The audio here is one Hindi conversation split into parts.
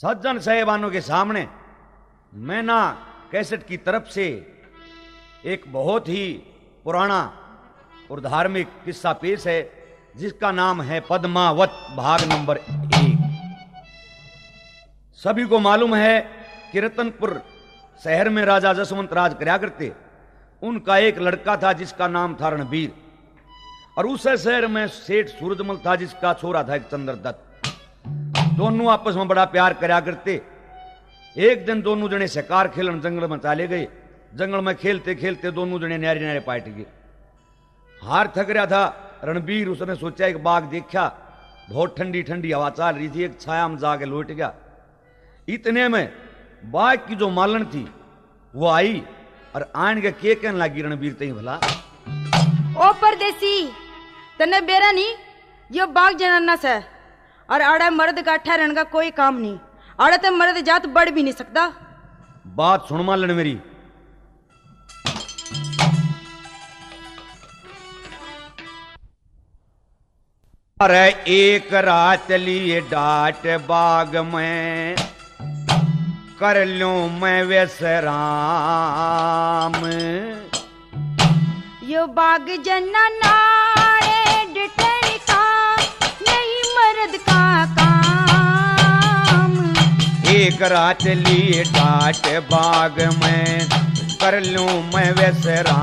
सज्जन साहेबानों के सामने मैना कैसेट की तरफ से एक बहुत ही पुराना और धार्मिक किस्सा पेश है, जिसका नाम है पद्मावत भाग नंबर 1। सभी को मालूम है कि रतनपुर शहर में राजा जसवंत राज करया करते। उनका एक लड़का था जिसका नाम था रणबीर, और उस शहर में सेठ सूरजमल था जिसका छोरा था एक चंद्रदत्त। दोनों आपस में बड़ा प्यार करया करते। एक दिन दोनों जने शिकार खेलन जंगल में चले गए। जंगल में खेलते खेलते दोनों जने न्यारे न्यारे पाट गए। हार थक रहा था रणबीर, उसने सोचा एक बाग देखा, बहुत ठंडी ठंडी हवा चल रही थी, एक छाया में जाके लौट गया। इतने में बाघ की जो मालन थी वो आई और आन के कहने लगी रणबीर तई भला, ओ परदेसी तने बेरा नहीं, यो बाग जनाना से और आड़ा मर्द का ठहरन का कोई काम नहीं। आड़ा तो मर्द जात बढ़ भी नहीं सकता। बात सुन मालन मेरी। अरे एक रात लिए डाट बाग में कर लूं मैं विश्राम। यो बाग जनाना डिटन का नहीं मर्द का काम। एक रात लिए डाट बाग में कर लूं मैं विश्राम।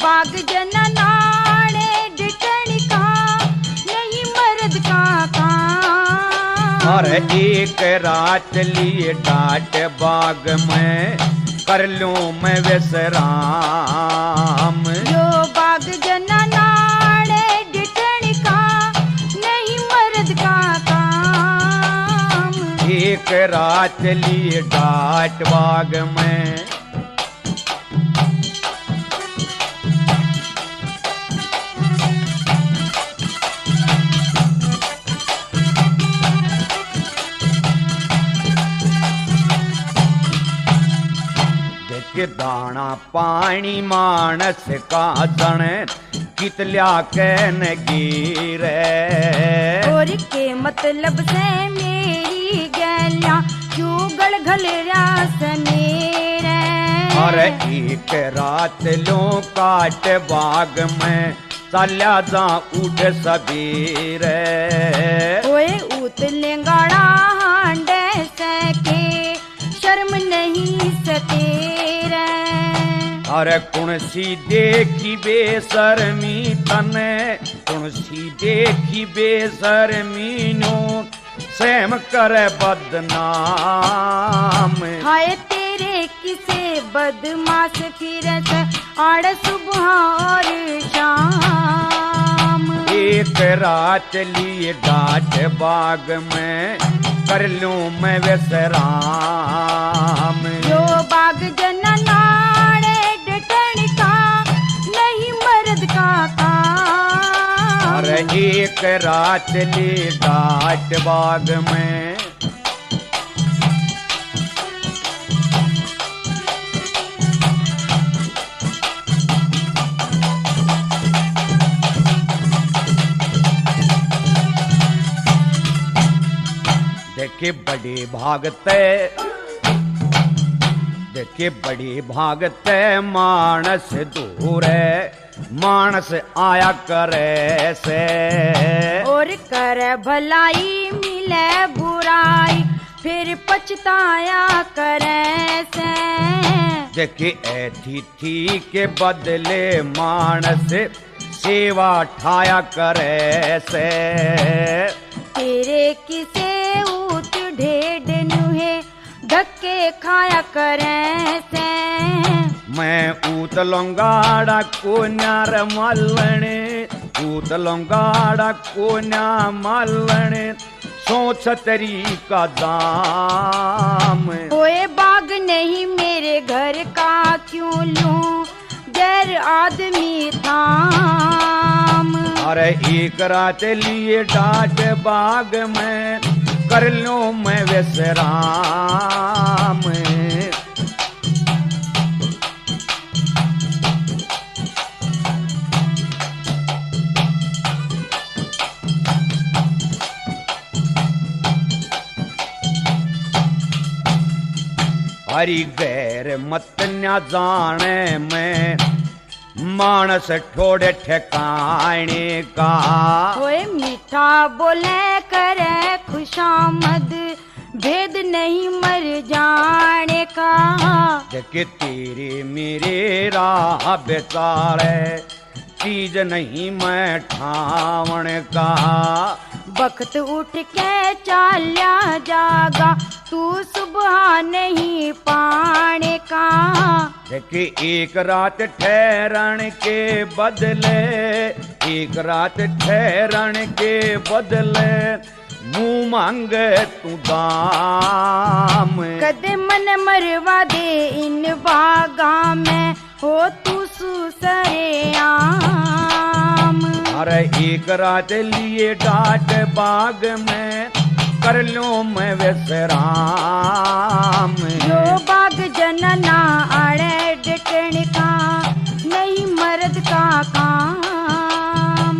बाग जनाना डिटन का नहीं मर्द का काम। और एक रात लिए डाट बाग में कर लूं मैं विश्राम। यो बाग जनाना डिटन का नहीं मर्द का काम। एक रात लिए डाट बाग में के दाना पानी मानस का जन कितल्या कैन गिरे। और के मतलब से मेरी गैल्या चूगल घल सनेरे। और एक रात लो काट बाग में चल्या जा उठ सबेरे। ओए उतले गाड़ा हांडे सके शर्म नहीं सतेरे। अरे कौन सी देखी बेशर्मी तने, कौन सी देखी बेशर्मी नो सेम करे बदनाम। हाय तेरे किसे बदमाश फिरत आड़ सुबह और शाम। एक रात लिए डाट बाग में कर लूं मैं विश्राम। जो बाग जनाना डिटन का नहीं मर्द का काम। अरे एक रात लिए डाट बाग में देखे बड़े भागते, देखे बड़े भागते मानस दूर है, मानस आया करे से। और कर भलाई मिले बुराई फिर पछताया करे से। देखे अतिथि के बदले मानस सेवा ठाया करे से। तेरे किसे ऊट ढेड नुहे धक्के खाया करे से। मैं ऊत लंगाड़ा को न्यार मलने, ऊत लंगाड़ा को न्या मलने सोच तरीका दाम। ओए बाग नहीं मेरे घर का क्यों लूं गैर आदमी थाम। अरे एक रात लिए डाट बाग में कर लूं मैं विश्राम। हरी गैर मत न जाने में मानस ठोड़े ठेकाने का। होए मीठा बोले करे खुशामद भेद नहीं मर जाने का। देखे तेरे मेरे राह बेचारे चीज नहीं मैं ठावण का। वक्त उठ के चाल्या जागा तू सुबह नहीं पाने का। देखे एक रात ठहरन के बदले, एक रात ठहरन के बदले मुंह मांगे तू दाम। कदे मन मरवा दे इन बागा में हो तू सुसरे आम। अरे एक रात लिए डाट बाग में कर लो मैं विश्राम। जो बाग जनना आड़े डटण का नहीं मर्द का काम।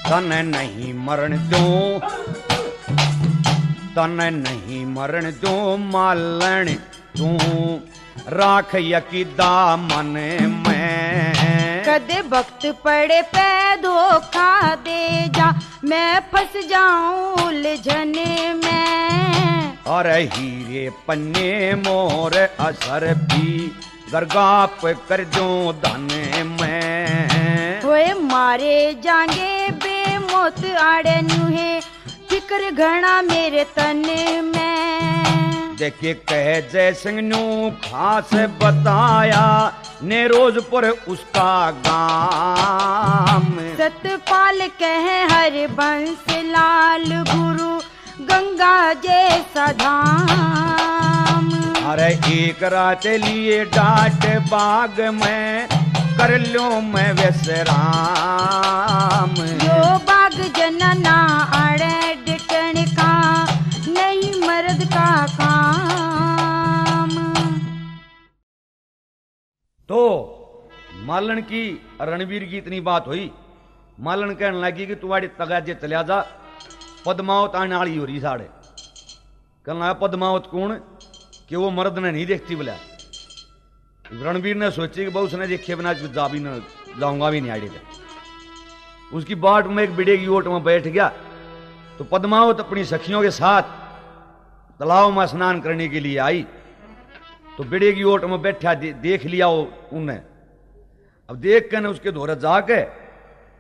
तन नहीं मरण दो, तन नहीं मरण दो मालन तू राख यकीदा मन में। कदे वक्त पड़े पे धोखा दे जा मैं फंस जाऊं उलझन में। और हीरे पन्ने मोर असर भी गरगाप कर दो धन में। होए मारे जांगे बेमौत आड़े नुहे फिक्र घना मेरे तन में। देखे कह जय सिंह नू खास बताया ने रोजपुर उसका गाम। सतपाल कहे हर बंस लाल गुरु गंगा जैसा धाम। अरे एक रात लिए डाट बाग में कर लो मैं विश्राम। जो बाग जनना अड़े डिटन का नहीं मर्द का काम। तो मालन की रणवीर की इतनी बात हुई। मालन कहने लगी कि तुम्हारी तगाजे चलिया जा, पद्मावत आने वाली हो रही साढ़े। कहना पद्मावत कौन कि वो मर्द ने नहीं देखती बोला। रणवीर ने सोची कि बहुत उसने देखे बिना जा भी न जाऊंगा भी नहीं आड़े थे। उसकी बाट में एक बिड़े की ओट में बैठ गया तो पद्मावत अपनी सखियों के साथ तालाब में स्नान करने के लिए आई। तो बिड़े की ओट में बैठा देख लिया उन्हें। अब देख कर उसके दौरे जाके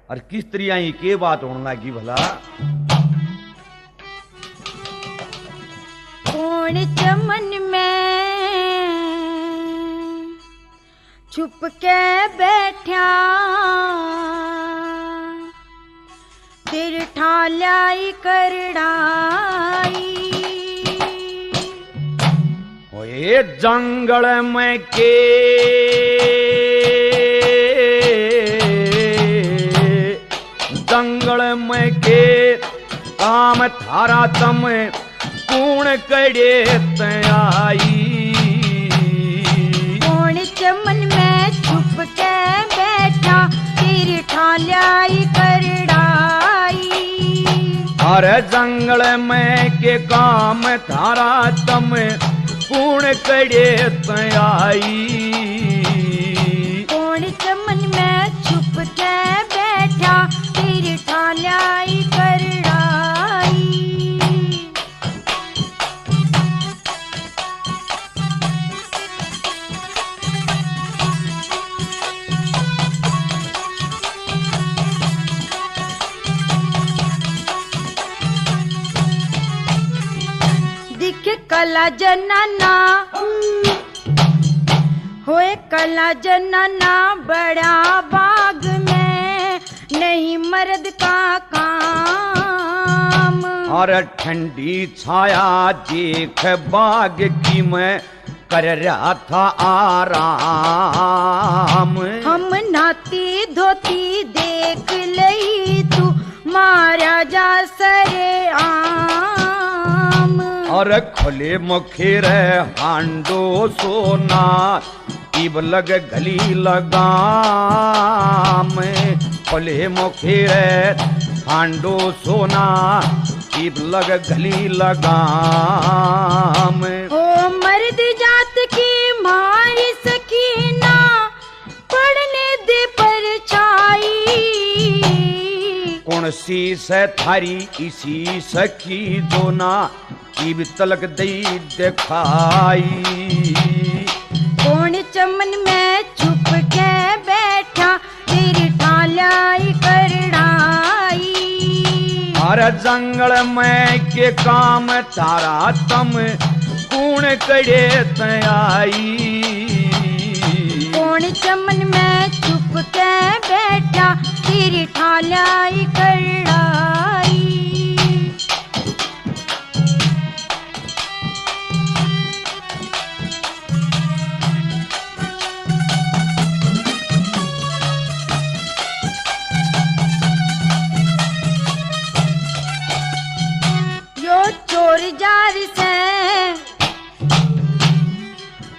और किस तरह आई के बात होने लगी भला। कौन चमन में छुप के बैठा तिर ठालाई करड़ाई। ओए जंगल में के जंगल में के काम थारा तम कूण कड़े आई। कौन चमन में छुप के बैठा तिर ठालाई करड़ाई। अरे जंगल में के काम थारा तम कूण कड़े आई। कौन चमन में छुप के बैठा तिर ठालाई करड़ाई। दिखे कला जनना होए कला जनना बड़ा बाग में नहीं मर्द का काम। और ठंडी छाया देख बाग की मैं कर रहा था आराम। हम नाती धोती देख लई तू मारा जा सरे आम। और खुले मुखे रे हांडो सोना इब लग गली लगाम खुले मुखे रे हांडो सोना इब लग गली लगाम ओ मर्द जात की मारी सकीना पढ़ने दे परछाई कौन सी से थारी इसी सखी दोना इब तलक दई दिखाई कौन चमन में छुप के बैठा तेरी ठालाई करड़ाई अरे जंगल में के काम तारा तम कौन करे तयाई कौन चमन में छुप के बैठा तेरी ठालाई करड़ाई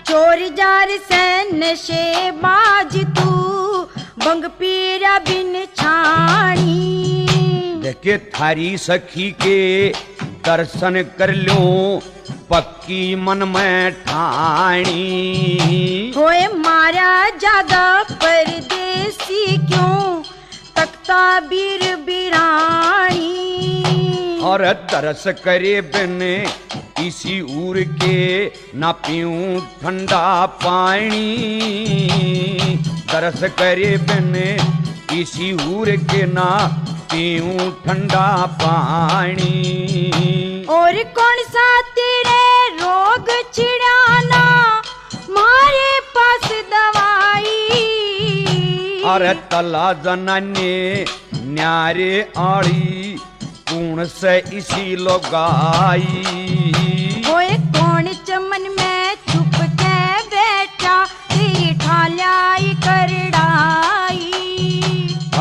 चोर जार से नशे बाज तू बंग पीरा बिन छाणी देखे थारी सखी के दर्शन कर लो पक्की मन में ठाणी होए मारा ज्यादा परदेसी क्यों तख्ता बीर बिरानी और दरस करे बिन इसी ऊर के ना पीऊं ठंडा पानी दरस करे बिन इसी ऊर के ना पीऊं ठंडा पानी और कौन सा तेरे रोग छिड़ाना मारे पास दवाई अरे तला जनाने न्यारे आड़ी कौन से इसी लोगाई होए कौन चमन में छुप के बैठा तेरी ठालाई करड़ाई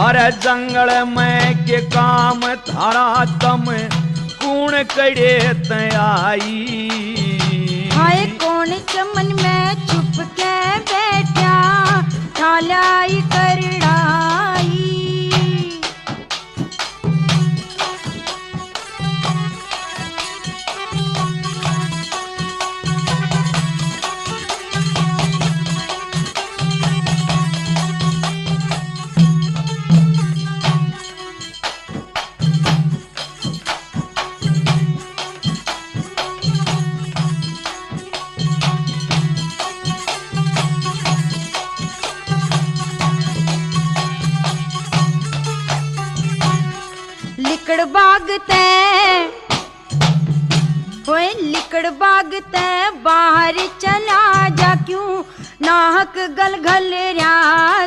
अरे जंगल में के काम थारा तम कौन करे तयाई हाय कौन चमन में छुप के बैठा ठालाई करड़ाई लिकड़ बागते होए लिकड़ बागते बाहर चला जा क्यों नाहक गलगल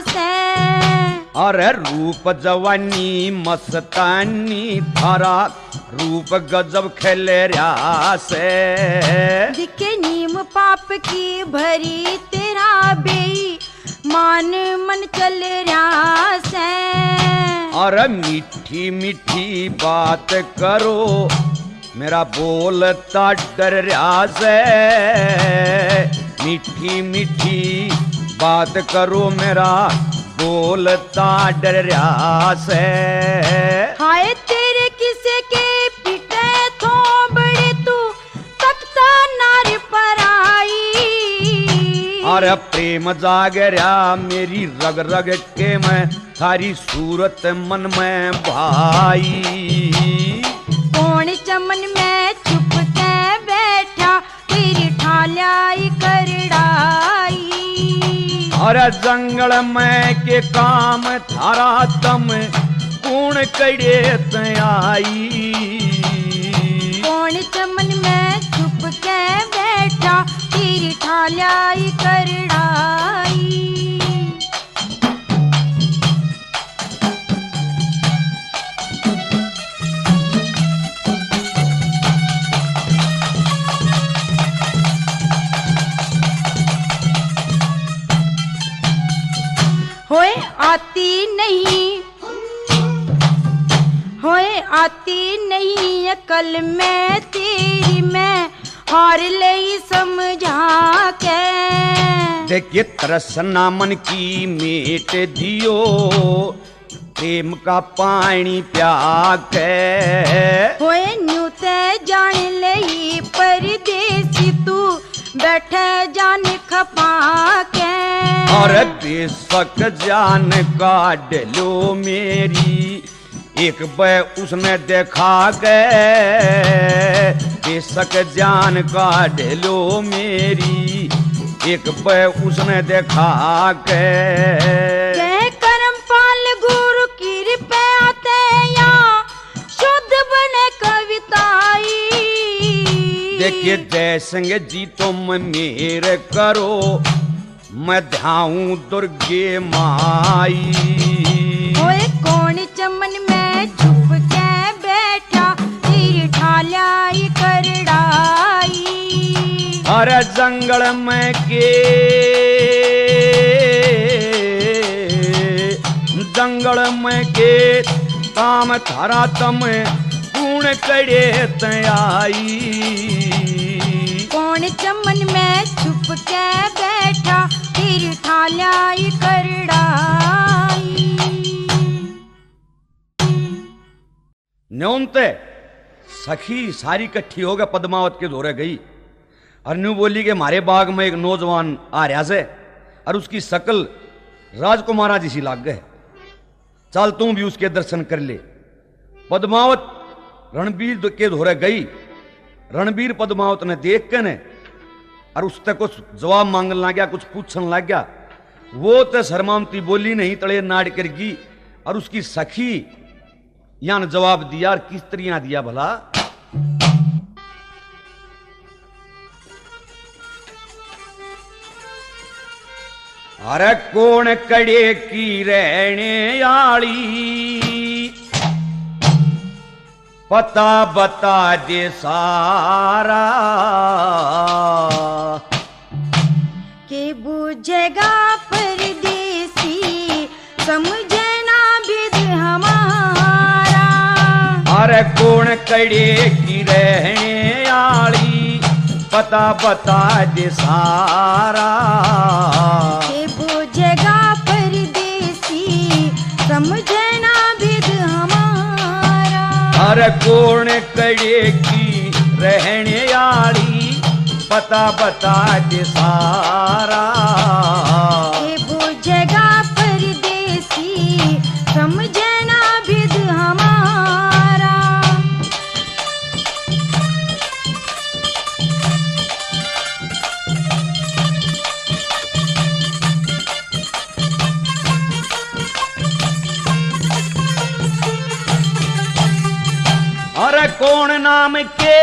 से अरे रूप जवानी मस्तानी थारा रूप गजब खेले से दिखे नीम पाप की भरी तेरा बेई मान मन चल रहा से अरे मीठी मीठी बात करो मेरा बोलता डर रहा से मीठी मीठी बात करो मेरा बोलता डर रहा से हाय तेरे किसे के पिटे थोबड़े तू तख्ता नार पर आई अरे प्रेम जाग रहा मेरी रग रग के मैं थारी सूरत मन में भाई कौन चमन में छुप के बैठा तेरी ठालाई करड़ाई अरे जंगल में के काम थारा तम कौन करे तयाई कौन चमन में छुप के बैठा तेरी ठालाई करड़ाई होए आती नहीं होए आती नहीं अकल में तेरी मैं मार ले समझा के। देखिए तरसना मन की मेट दियो, प्रेम का पानी प्या के। होए न्यू ते जान ले परदेसी तू, बैठे जान खपा के। और बेशक जान काट लो मेरी, एक बार उसने देखा के। बेशक जान काट लो मेरी, एक बार उसने देखा के। जय करमपाल गुरु की कृपा आते या शुद्ध बने कविताई। देखिए जय संग जी तुम मेरे करो, मैं ध्याऊं दुर्गे माई। ओए कौन चमन में छुप के बैठा, तीर ठालाई करड़ाई। अरे जंगल में के, जंगल में के काम थारा तम कूण करे तयाई। कौन चमन में छुप के बैठा, तीर ठालाई करड़ाई। न्योनते सखी सारी इकट्ठी होकर पद्मावत के दौरे गई और न्यू बोली के मारे बाग में एक नौजवान आ रहा से और उसकी शकल राजकुमारा जी सी लाग गए। चल तू भी उसके दर्शन कर ले। पद्मावत रणबीर के धोरे गई। रणबीर पद्मावत ने देख के ने और उससे कुछ जवाब मांगने लग गया, कुछ पूछने लग गया। वो तो शर्मावती बोली नहीं, तड़े नाड़ करगी। और उसकी सखी यान जवाब दिया। और किस तरह दिया भला? अरे कौन कड़े की रहने आली, पता बता दे सारा। के बुझेगा परदेसी, समझे ना विध हमारा। अरे कौन कड़े की रहने आली, पता बता दे सारा। के बुझेगा परदेसी, समझे ना विध हमारा। अरे कौन कड़े की रहने आली, पता बता दे सारा। के बुझेगा परदेसी, समझे ना विध हमारा। अरे कौन नाम के,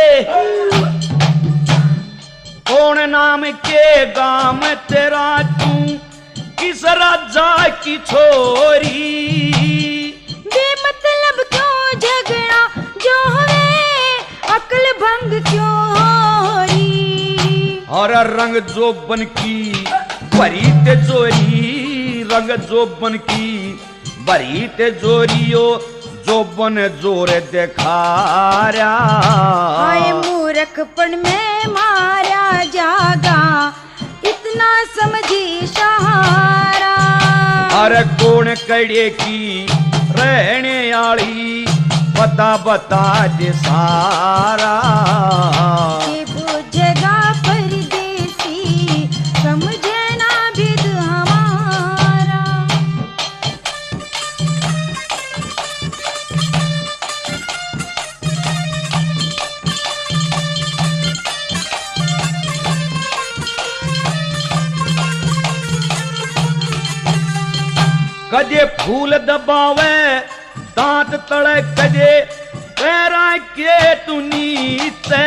कौन नाम के गाम तेरा, तू किस राजा की छोरी। बेमतलब क्यों झगड़ा जो हवे, अक्ल भंग क्यों होरी। और रंग जोबन की भरी ते जोरी, रंग जोबन की भरी ते जोरियो, जोबन जोर दिखारा। आए मूर्खपन में मारा जागा, इतना समझी सहारा। अरे कौन कड़े की रहने आली, पता बता दे सारा। के बुझेगा परदेसी, समझे ना विध हमारा। कजे फूल दबावे दांत तड़े, कजे पैरा के तुनीते।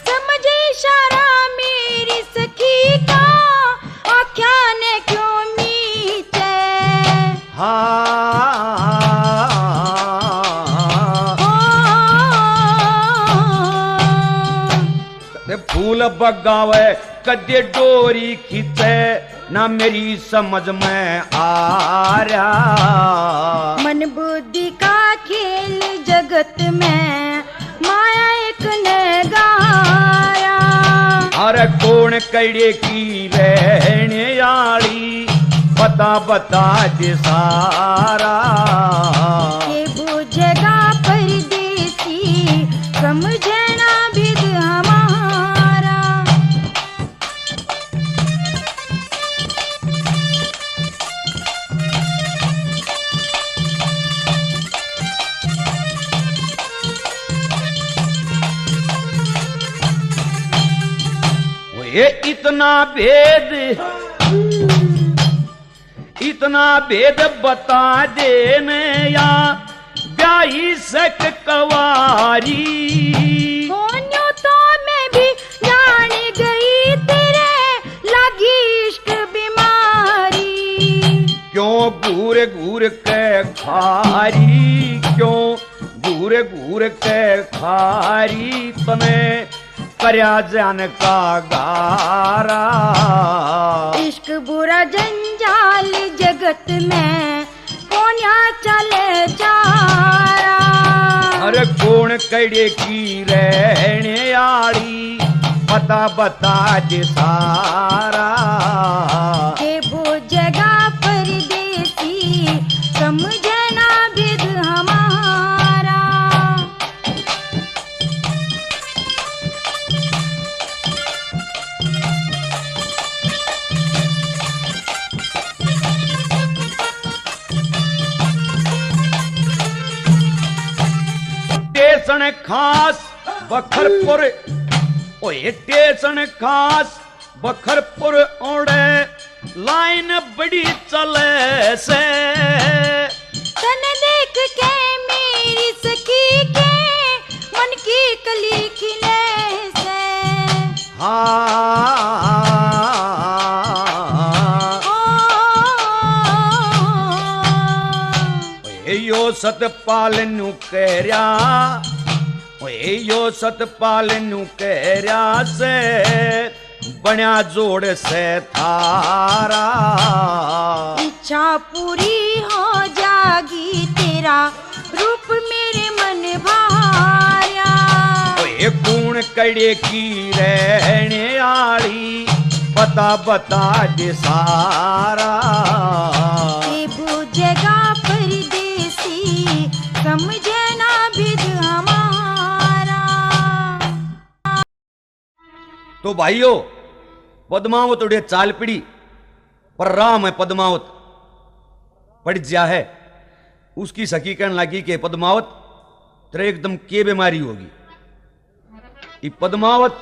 समझे इशारा मेरी सखी का, आख्या ने क्यों मीते। फूल बगावे कदे डोरी खींचे, ना मेरी समझ में आ रहा। मन बुद्धि का खेल जगत में, माया एक नगारा। कौन कड़े की रहने आली पता बता दे सारा। ये बुझेगा परदेसी समझना विद हमारा। ये इतना भेद बता देने या ब्याही सक कवारी। होन्यो तो मैं भी जान गई तेरे लगी इश्क बीमारी। क्यों घूर घूर के खारी, क्यों घूर घूर के खारी तने करया जान का गारा। इश्क बुरा जंजाल जगत में कोन्या चले जारा। अरे कौन कड़े की रहने आड़ी पता बता दे सारा। के बुझेगा परदेसी समझना विद हमारा। स्टेशन खास बखरपुर, ओए स्टेशन खास बखरपुर ओढ़े लाइन बड़ी चले से। तन देख के मेरी सखी के मन की कली खिले से। हाँ यो सतपाल नु कहरिया, ओए यो सतपाल नु कहरिया से बन्या जोड़ से थारा। इच्छा पूरी हो जागी तेरा रूप मेरे मन भाया। ओए कौन कड़े की रहने आली पता बता दे सारा। ये बुझेगा परदेसी समझना विद हमारा। तो भाइयों पद्मावत उड़े चाल पड़ी पर राम है पद्मावत पड़ जा है। उसकी सखी कहने लगी कि पद्मावत तेरे एकदम के बीमारी होगी। ये पद्मावत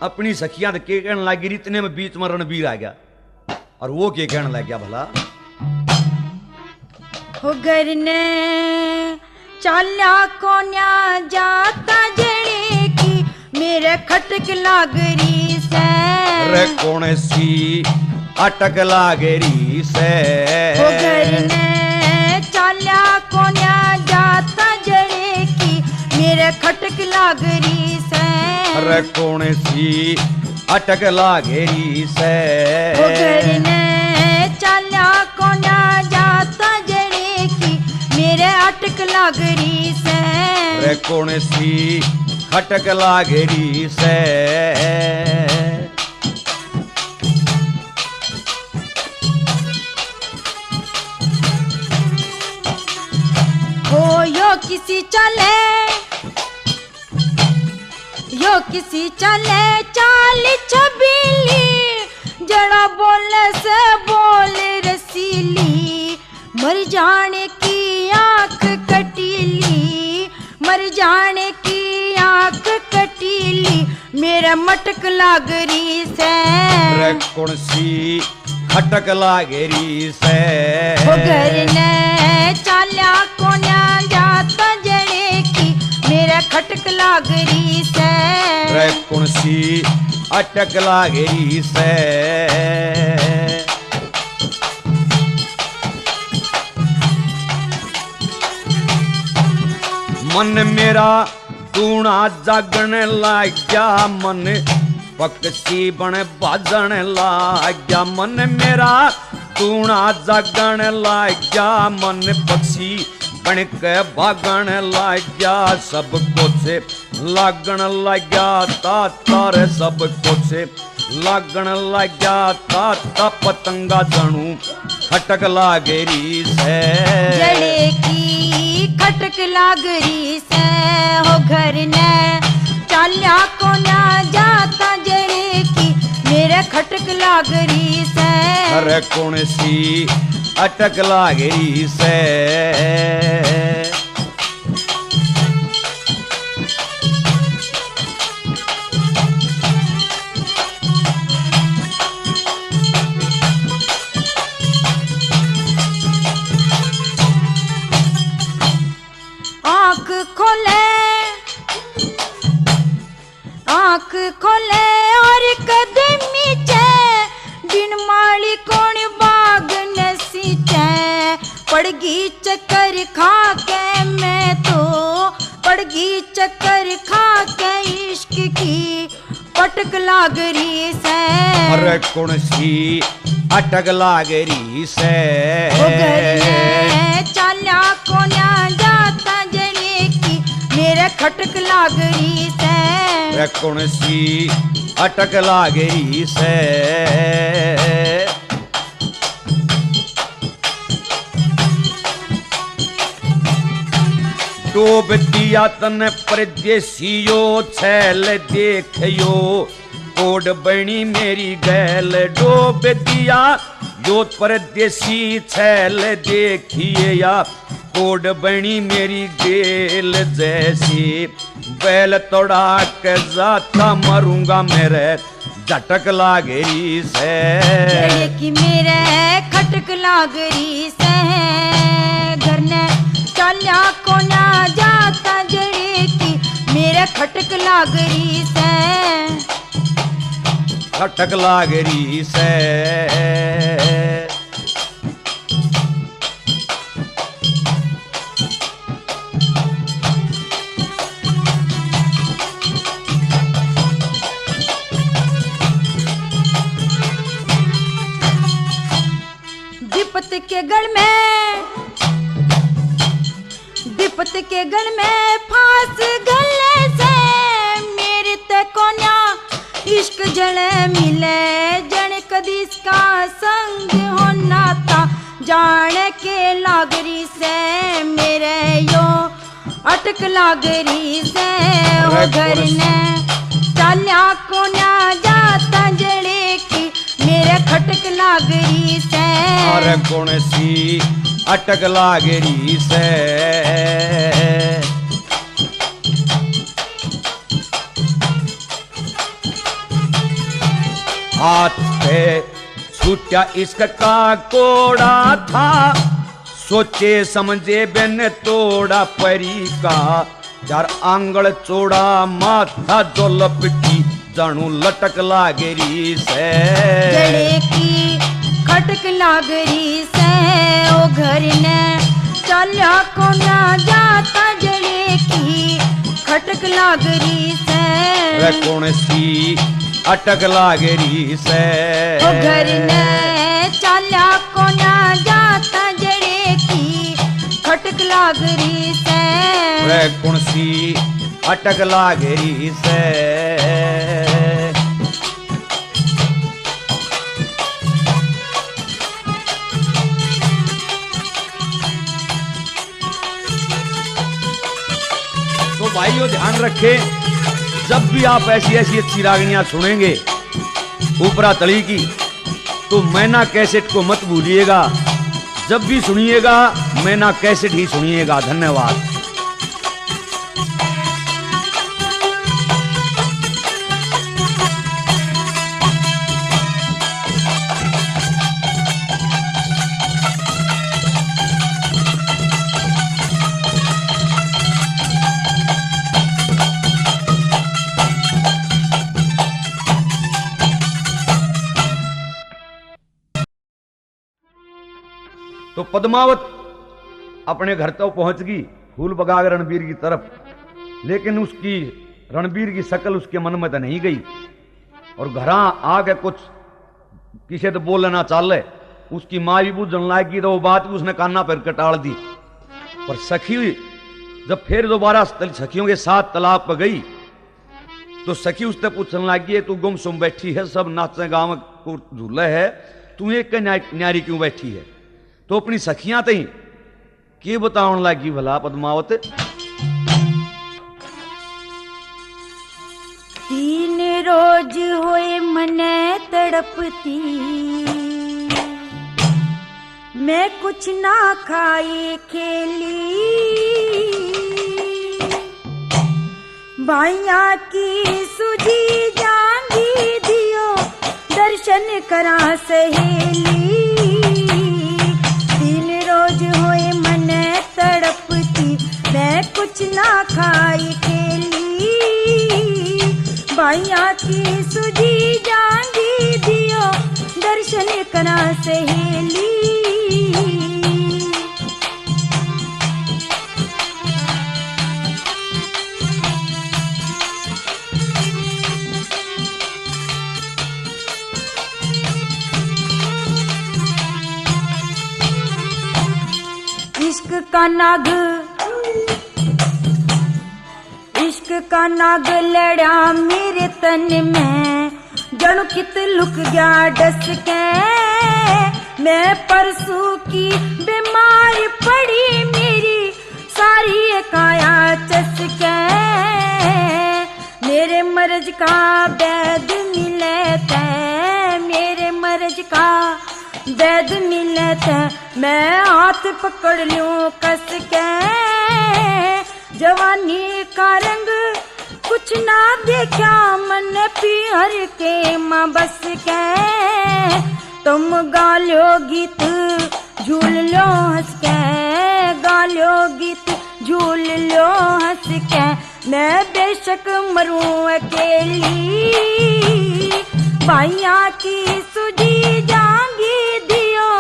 अपनी सखियां के कहने लगी, इतने में बीच में रणबीर आ गया और वो के कहने लग गया भला। हो घर ने चाल्या कोन्या जाता जड़े की मेरे खटक लागरी से। रे कौन सी अटक लागरी से। हो घर ने चाल्या कोन्या जाता जड़े की मेरे खटक लागरी से। रे कौन सी अटक लागरी से। हो घर ने चाल्या कोन्या जाता जड़े की मेरे अटक लागरी से। रे कौन सी खटक लागरी से। हो यो किसी चले, यो किसी चले चाल छबीली जड़ा बोले से बोले रसीली। मर जाने की आंख कटीली, मर जाने की आंख कटीली मेरा मटक लागरी से। रे कौन सी खटक लागरी से। हो घर ने चाल्या कोन्या जाता जड़े की मेरा खटक लागरी से। रे कौन सी अटक लागरी से। मन मेरा तूणा जागण लाग गया, मन पक्षी बन बाजन लाग गया। मन मेरा तूणा जागण लाग गया, मन पक्षी बन के भागण लाग गया। सब कुछ लागण लग गया तार सब कुछ लागण लाग्या था पतंगा जनू खटक लागेरी से जड़े की खटक लागरी से हो घर ने चाल्या को ना जाता जड़े की मेरे खटक लागरी से अरे कौन सी अटक लागेरी से आँख खोले और कदमी चे बिन माली कौन बाग नसीचे पड़गी चक्कर खा के मैं तो पड़गी चक्कर खा के इश्क की पटक लागरी से अरे कौन सी अटक लागरी से चाल्या को ना जाता जड़े की मेरे खटक लागरी से कौन सी अटक लागरी से डोब दिया तन परदेसियो छैल देखयो कोड बनी मेरी गैल डोब दिया जो परदेसी छैल देखिए या कोड बनी मेरी गेल जैसी बैल तोड़ा के जाता मरूंगा मेरे झटक लागरी से कि मेरे खटक लागरी से घर ने चाल्या को ना जाता जड़े की मेरे खटक लागरी से खटक लागरी से विपत के गढ़ में फांस गले से मेरे तक कोन्या इश्क जड़े मिले जन कदी इसका संग होना था जाने के लागरी से मेरे यो अटक लागरी से वो घर ने चाल्या को ना जाता जड़े की मेरे खटक लागरी से अरे कौन सी अटक लागरी से हाथ पे छूटा इसका कोड़ा था सोचे समझे बिन तोड़ा परी का चार आंगल चोड़ा माथा जो लपटी जानू लटक लागरी से जड़े की खटक लागरी से ओ घर ने चाल्या को ना जाता जड़े की खटक लागरी से कौन सी अटक लागरी से ओ घर ने चाल्या को ना जाता जड़े की खटक लागरी से कौन सी अटक लागरी से तो भाइयों ध्यान रखें, जब भी आप ऐसी ऐसी अच्छी रागनियां सुनेंगे ऊपरा तली की, तो मैना कैसेट को मत भूलिएगा। जब भी सुनिएगा मैना कैसेट ही सुनिएगा। धन्यवाद। तो पद्मावत अपने घर तक पहुंच गई फूल बगाकर रणबीर की तरफ, लेकिन उसकी रणबीर की शक्ल उसके मन में तो नहीं गई और घर आके कुछ किसी तो बोलना चाले। उसकी माँ भी बुझन लागी तो वो बात भी उसने काना पर कटाल दी। पर सखी जब फिर दोबारा सखियों के साथ तालाब पर गई तो सखी उससे पूछने लगी, तू गुमसुम बैठी है, सब नाचे गाँव को झूला है, तू एक न्यारी क्यों बैठी है? तो अपनी सखियां तई के बतावन लगी भला पद्मावत। 3 रोज होए मने तड़पती, मैं कुछ ना खाई खेली, भाइया की सुजी जांगी दियो, दर्शन करा सहेली। 3 रोज होए मन तड़पती, मैं कुछ ना खाई खेली, भाइया की सुजी जांगी दियो, दर्शन करा सहेली। इश्क का नाग लड़ा मेरे तन में, जणु कित लुक गया डस के, मैं परसों की बीमार पड़ी, मेरी सारी काया चस के, मेरे मर्ज का वैद मिले तै, मेरे मर्ज का वैद मिले तै, मैं हाथ पकड़ लूं कस के, जवानी का रंग कुछ ना देखा, मन पियर के मां बस के, तुम गालो गीत झूल लो हंस के, गालो गीत झूल लो हंस के, मैं बेशक मरूं अकेली, भाइया की सुजी जांगी दियो,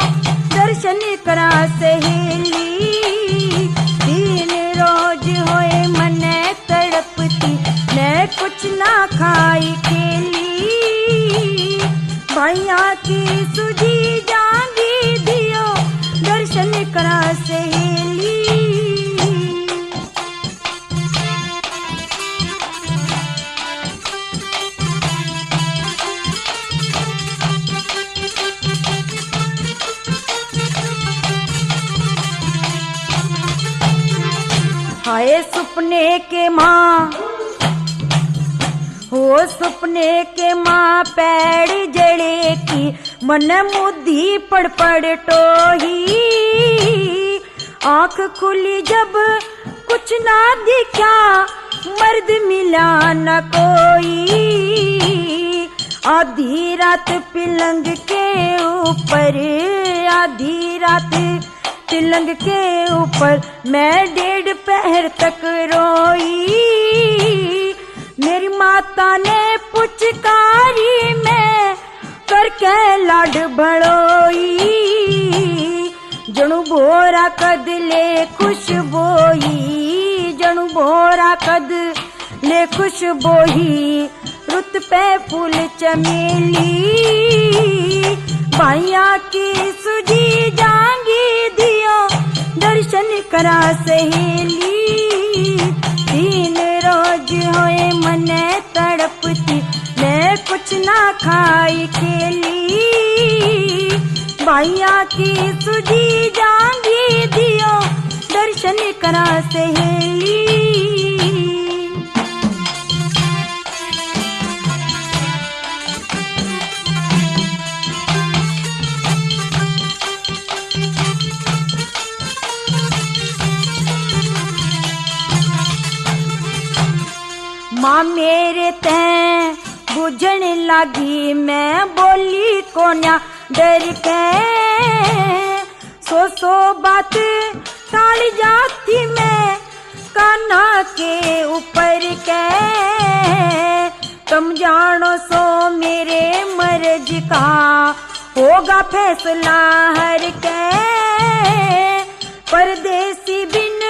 दर्शन करा सहेली। 3 रोज होए मने तड़पती, मैं कुछ ना खाई खेली, भाइया की सुजी जांगी दियो, दर्शन करा सहेली। हाय सुपने के माँ हो, सुपने के माँ पैड़ जड़े की, मन मुद्दी पड़ पड़ टोही, आंख खुली जब कुछ ना दिखा, मर्द मिला न कोई, आधी रात पिलंग के ऊपर, आधी रात तिलंग के ऊपर, मैं 1.5 पहर तक रोई, मेरी माता ने पुचकारी में करके लाड भड़ोई, जणु भोरा कद ले खुशबोई, जणु भोरा कद ले खुशबोई, रुत पे फूल चमेली, भाइया की सुजी जांगी दियो, दर्शन करा सहेली। 3 रोज होए मने तड़पती, मैं कुछ ना खाई खेली, भाइया की सुजी जांगी दियो, दर्शन करा सहेली। माँ मेरे तैं बुझन लगी, मैं बोली कोन्या डर के, सो बात टाल जाती मैं कान्हा के ऊपर के, तुम जानो सो मेरे मर्ज का होगा फैसला हर के, परदेसी बिन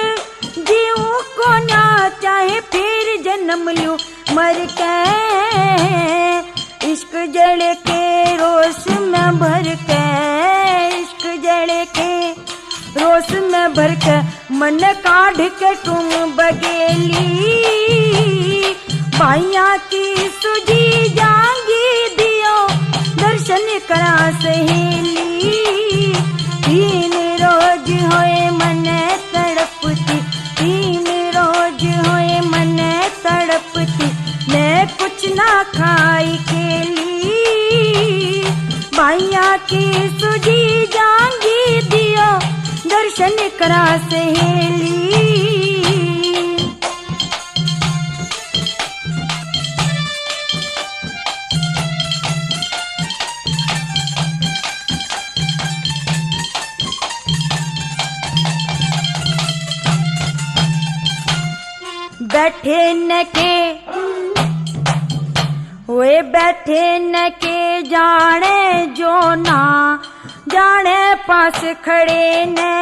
जीऊं कोन्या, चाहे फिर जन्म लूं मर के, इश्क जड़ के रोश में भर के, इश्क जड़ के रोश में भर के, मन काढ़ के तुम बगेली, भाइया की सुजी जांगी दियो दर्शन करा सहेली। 3 रोज होए मन तड़पती, 3 रोज होए मन तड़पती, मैं कुछ ना खाई खेली। भाइया की सुजी जांगी दियो दर्शन करा सहेली। बैठे न के वे बैठे न के जाने जो ना जाने पास खड़े ने।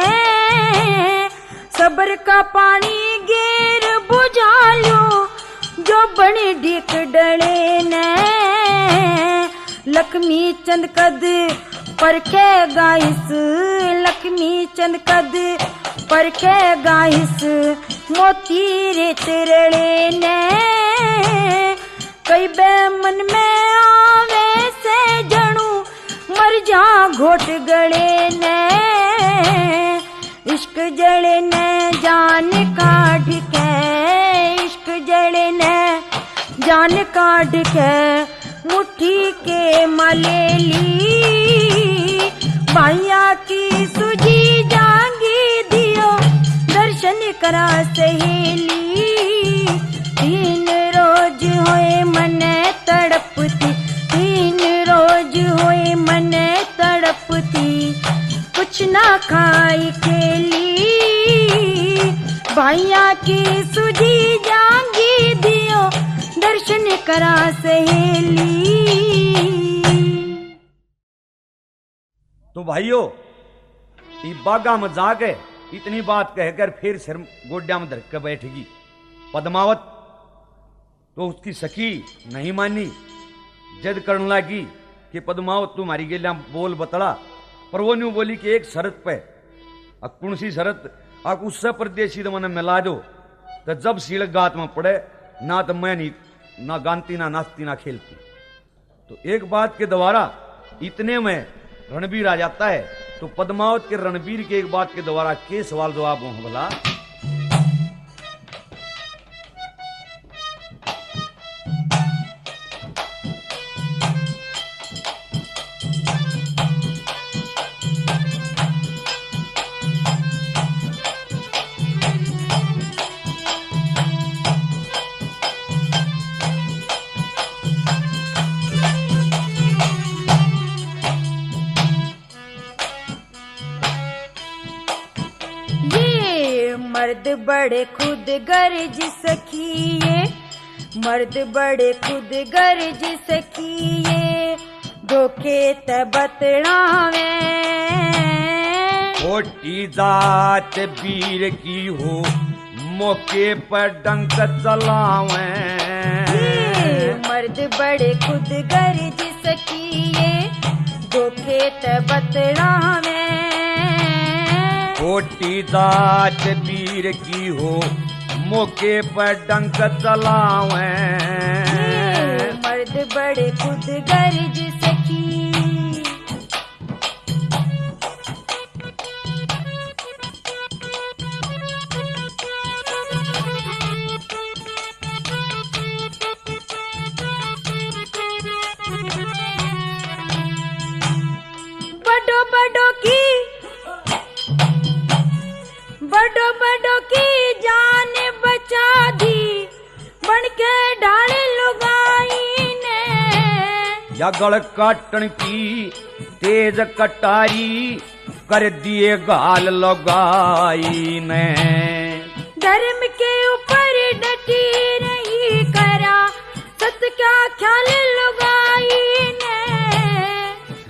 सब्र का पानी गेर बुझा लो जो बड़ी ढीक डले ने। लक्ष्मी चंद कद परखे गाइस, लक्ष्मी चंद कद परखे गाइस, मोती रे तिरड़े ने। कई बे मन में आवे से जणू मर जा घोट गड़े ने। इश्क जड़े ने जान काढ़ के, इश्क जड़े ने जान काढ़ के, मुट्ठी के मलेली। भाइया की सुजी जांगी दियो दर्शन करा सहेली। 3 रोज होए मन तड़पती, 3 रोज होए मन तड़पती, कुछ ना खाई खेली। भाइया की सुजी जांगी दियो दर्शन करा सहेली। तो भाइयों ई बागा में जाके इतनी बात कहकर फिर सिर गोड्या में धर के बैठेगी पद्मावत। तो उसकी सखी नहीं मानी, जद करने लगी कि पद्मावत तुम्हारी गेलिया बोल बतला। पर वो न्यू बोली कि एक शरत पे, कौन सी शरत? आप उससे परदेशी तो मैंने मिला दो, तो जब सीलक गात में पड़े ना तो मैं नहीं ना गानती ना नाचती ना खेलती। तो एक बात के द्वारा इतने में रणबीर आ जाता है। तो पद्मावत के रणबीर के एक बात के द्वारा के सवाल जवाब हो बोला। मर्द बड़े खुद गर्ज सखिए, मर्द बड़े खुद गर्ज सखिए, धोखे त बतलावे। छोटी जात वीर की हो मौके पर डंक चलावे। मर्द बड़े खुद गर्ज सखिए, धोखे त बतलावे। छोटी जात वीर की हो मौके पर डंक चलावे। मर्द बड़े खुद गर्ज सखी। बड़ो बड़ो की, बड़ो बड़ो की जान बचा दी, बन के ढाले लुगाई ने। या गल काटन की तेज कटारी कर दिए गाल लगाई ने। धर्म के ऊपर डटी नहीं करा सत क्या ख्याल लुगाई ने।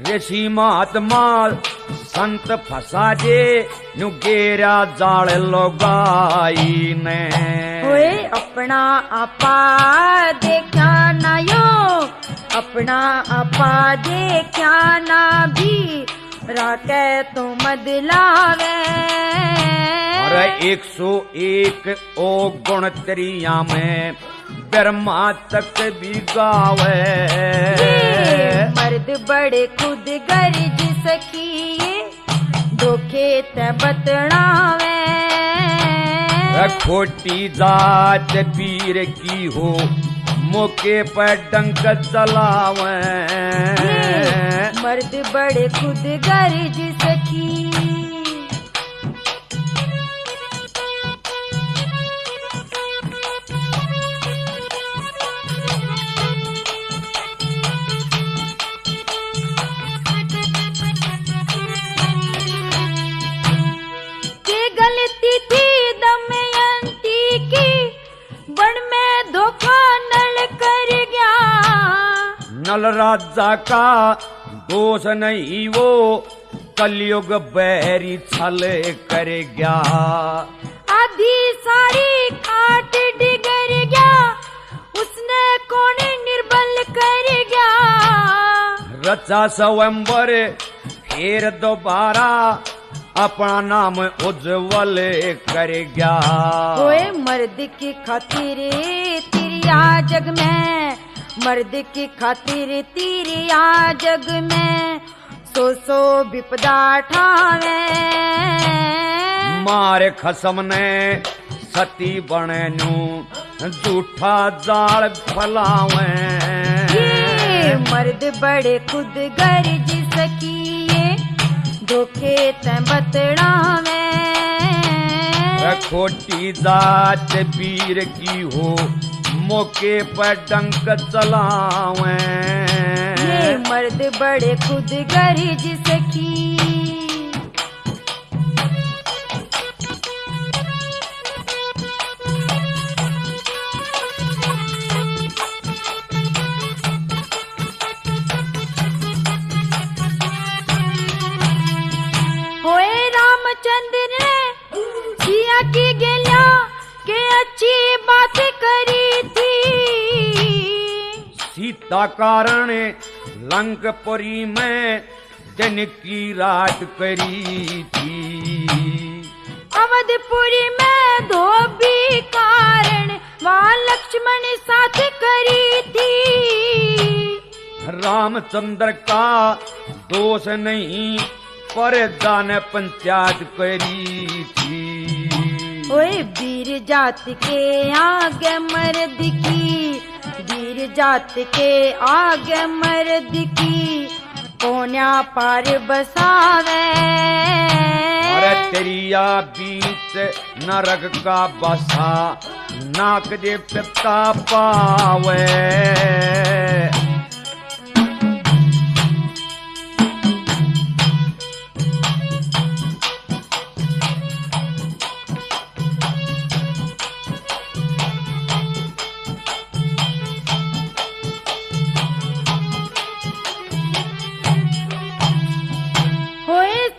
ऋषि महात्मा संत फसा दे नु गेरा जाल लगाई ने। ओए अपना आपा देखा ना यो, अपना आपा देखा ना भी राके तो मदलावे। अरे 101 ओ गुण तेरिया में ब्रह्मा तक भी गावे। मर्द बड़े खुद गर्ज सखिए धोखे ते बतड़ावे। खोटी जात पीर की हो मौके पर डंक चलावे। मर्द बड़े खुद गर्ज सखी। गलती थी दमयंती की बन में धोखा नल कर गया। नल राजा का दोष नहीं वो कलयुग बैरी छल कर गया। आधी सारी खाट डिगर गया उसने कौन निर्बल कर गया। रचा स्वयंवर फिर दोबारा अपना नाम उज्जवल कर गया। ओए मर्द की खातिर तिरिया जग में, मर्द की खातिर तिरिया जग में सो विपदा ठावे। मारे खसम ने सती बने नू झूठा जाल फलावे। मर्द बड़े खुद गर्ज सकिए धोखे ते बतड़ावे। खोटी जात पीर की हो मौके पर डंक चलावे। मर्द बड़े खुद गर्ज सकी। रामचंद्र ने सिया की गेलिया के अच्छी बात करी थी। सीता कारण लंकपुरी में दिन की रात करी थी। अवधपुरी में धोबी कारण वहाँ लक्ष्मण साथ करी थी। रामचंद्र का दोष नहीं पर जाने पंचायत करी थी। ओए वीर जात के आगे मर्द की, वीर जात के आगे मर्द की कोन्या पार बसावे। अरे तेरिया बीच नरक का बसा नाक दे पिता पावे।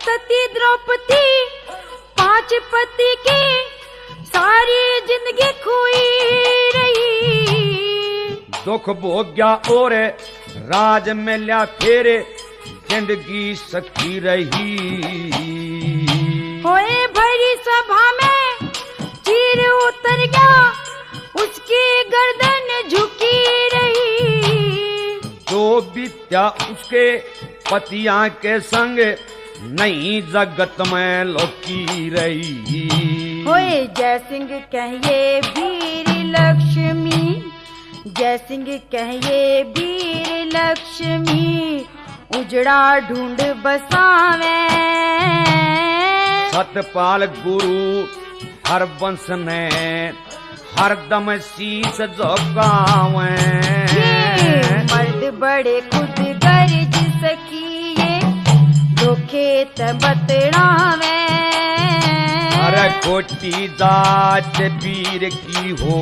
सती द्रौपदी पांच पति की सारी जिंदगी खोई रही। दुख भोग्या और राज मिल्या फिर जिंदगी सखी रही। होए भरी सभा में चीर उतर गया उसकी गर्दन झुकी रही। जो विद्या उसके पतिया के संग नहीं जगत में लौकी रही। होए जय सिंह कहिए वीर लक्ष्मी, जय सिंह कहिए वीर लक्ष्मी उजड़ा ढूंढ बसावे। सतपाल गुरु हर वंश ने हरदम शीश झुकावे। मर्द बड़े खुद गर्ज सकिए धोखे ते बतड़ावे। अरे खोटी जात पीर की हो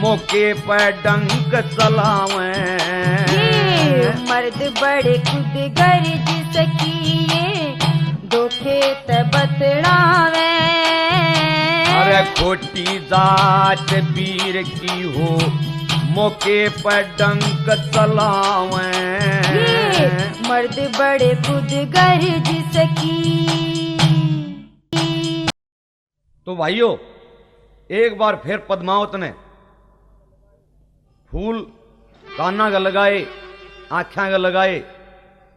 मौके पर डंक चलावे। मर्द बड़े खुद गर्ज सकिए धोखे ते बतड़ावे। अरे खोटी जात पीर की हो मौके पर डंक चलावे। मर्द बड़े खुद गर्ज सकी। तो भाइयों एक बार फिर पद्मावत ने फूल काना का लगाए, आँखा का लगाए,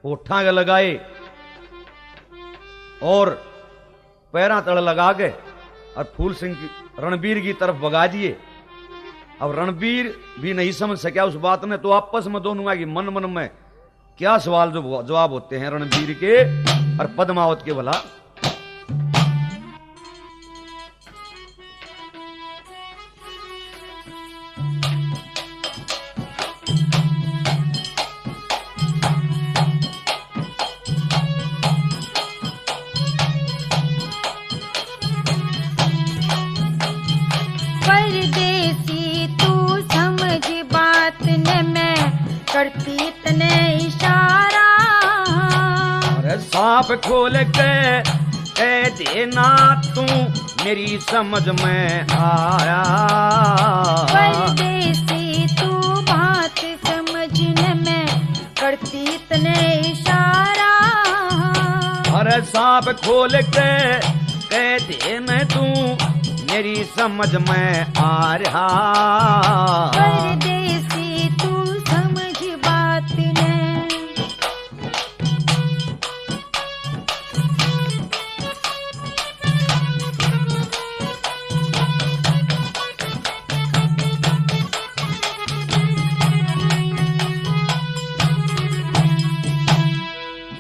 होठा का लगाए और पैरा तड़ लगा के और फूल सिंह की रणबीर की तरफ भगा दिए। अब रणबीर भी नहीं समझ सका उस बात ने, तो आपस में दोनों की मन मन में क्या सवाल जो जवाब होते हैं रणबीर के और पद्मावत के भला। परदेसी तू समझ बात ने, मैं करती तने इशारा। अरे सांप खोल के कह देना तू मेरी समझ में आया। परदेसी तू बात समझने में करती तने इशारा। अरे सांप खोल के कह देना तू मेरी समझ में आ रहा। परदेसी तू समझ बात ने।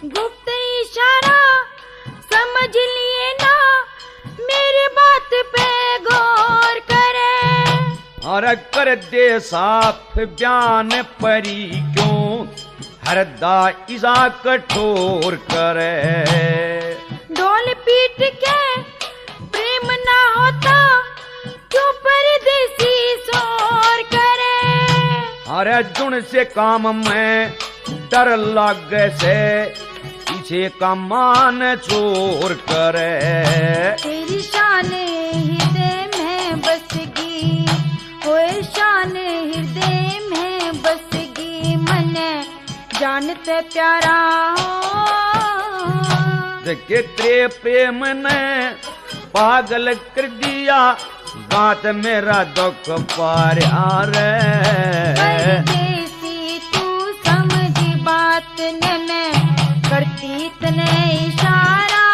गुप्त इशारा समझ लिए ना, मेरी बात पे गौर करे। और कर दे साफ बयान परी क्यों हरदा इसा कठोर करे। डोल पीट के प्रेम ना होता, क्यों परदेसी शोर करे। अरे जुन से काम में डर लागे से पीछे का मान चोर करे। तेरी शान हृदय में बसगी, ओए शान हृदय में बसगी, मने जानते प्यारा देखे तेरे प्रेम ने पागल कर दिया, बात मेरा दुख पारा रे। परदेसी तू समझ बात ने, मैं करती तने इशारा।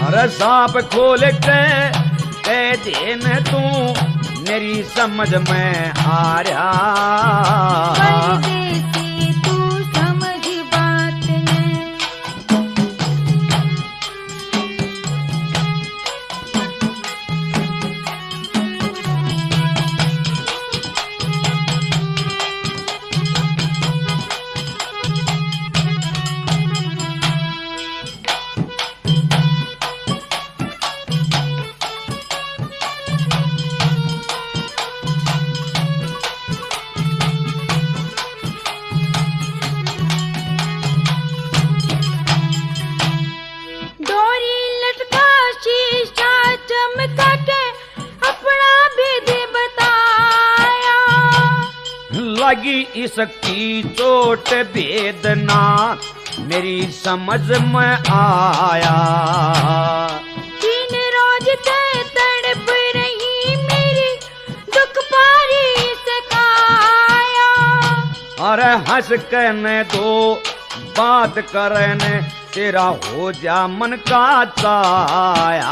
अरे सांप खोल के कह देना तू मेरी समझ में आ रहा। परदेसी तू समझ बात ने। डोरी लटका शीशा चमका के अपना भेद बताया। लगी इसकी चोट वेदना मेरी समझ में आया। 3 रोज से तड़प रही मेरी दुख पारी से काया। अरे हंस कहने दो बात करने तेरा हो जा मन का चाया।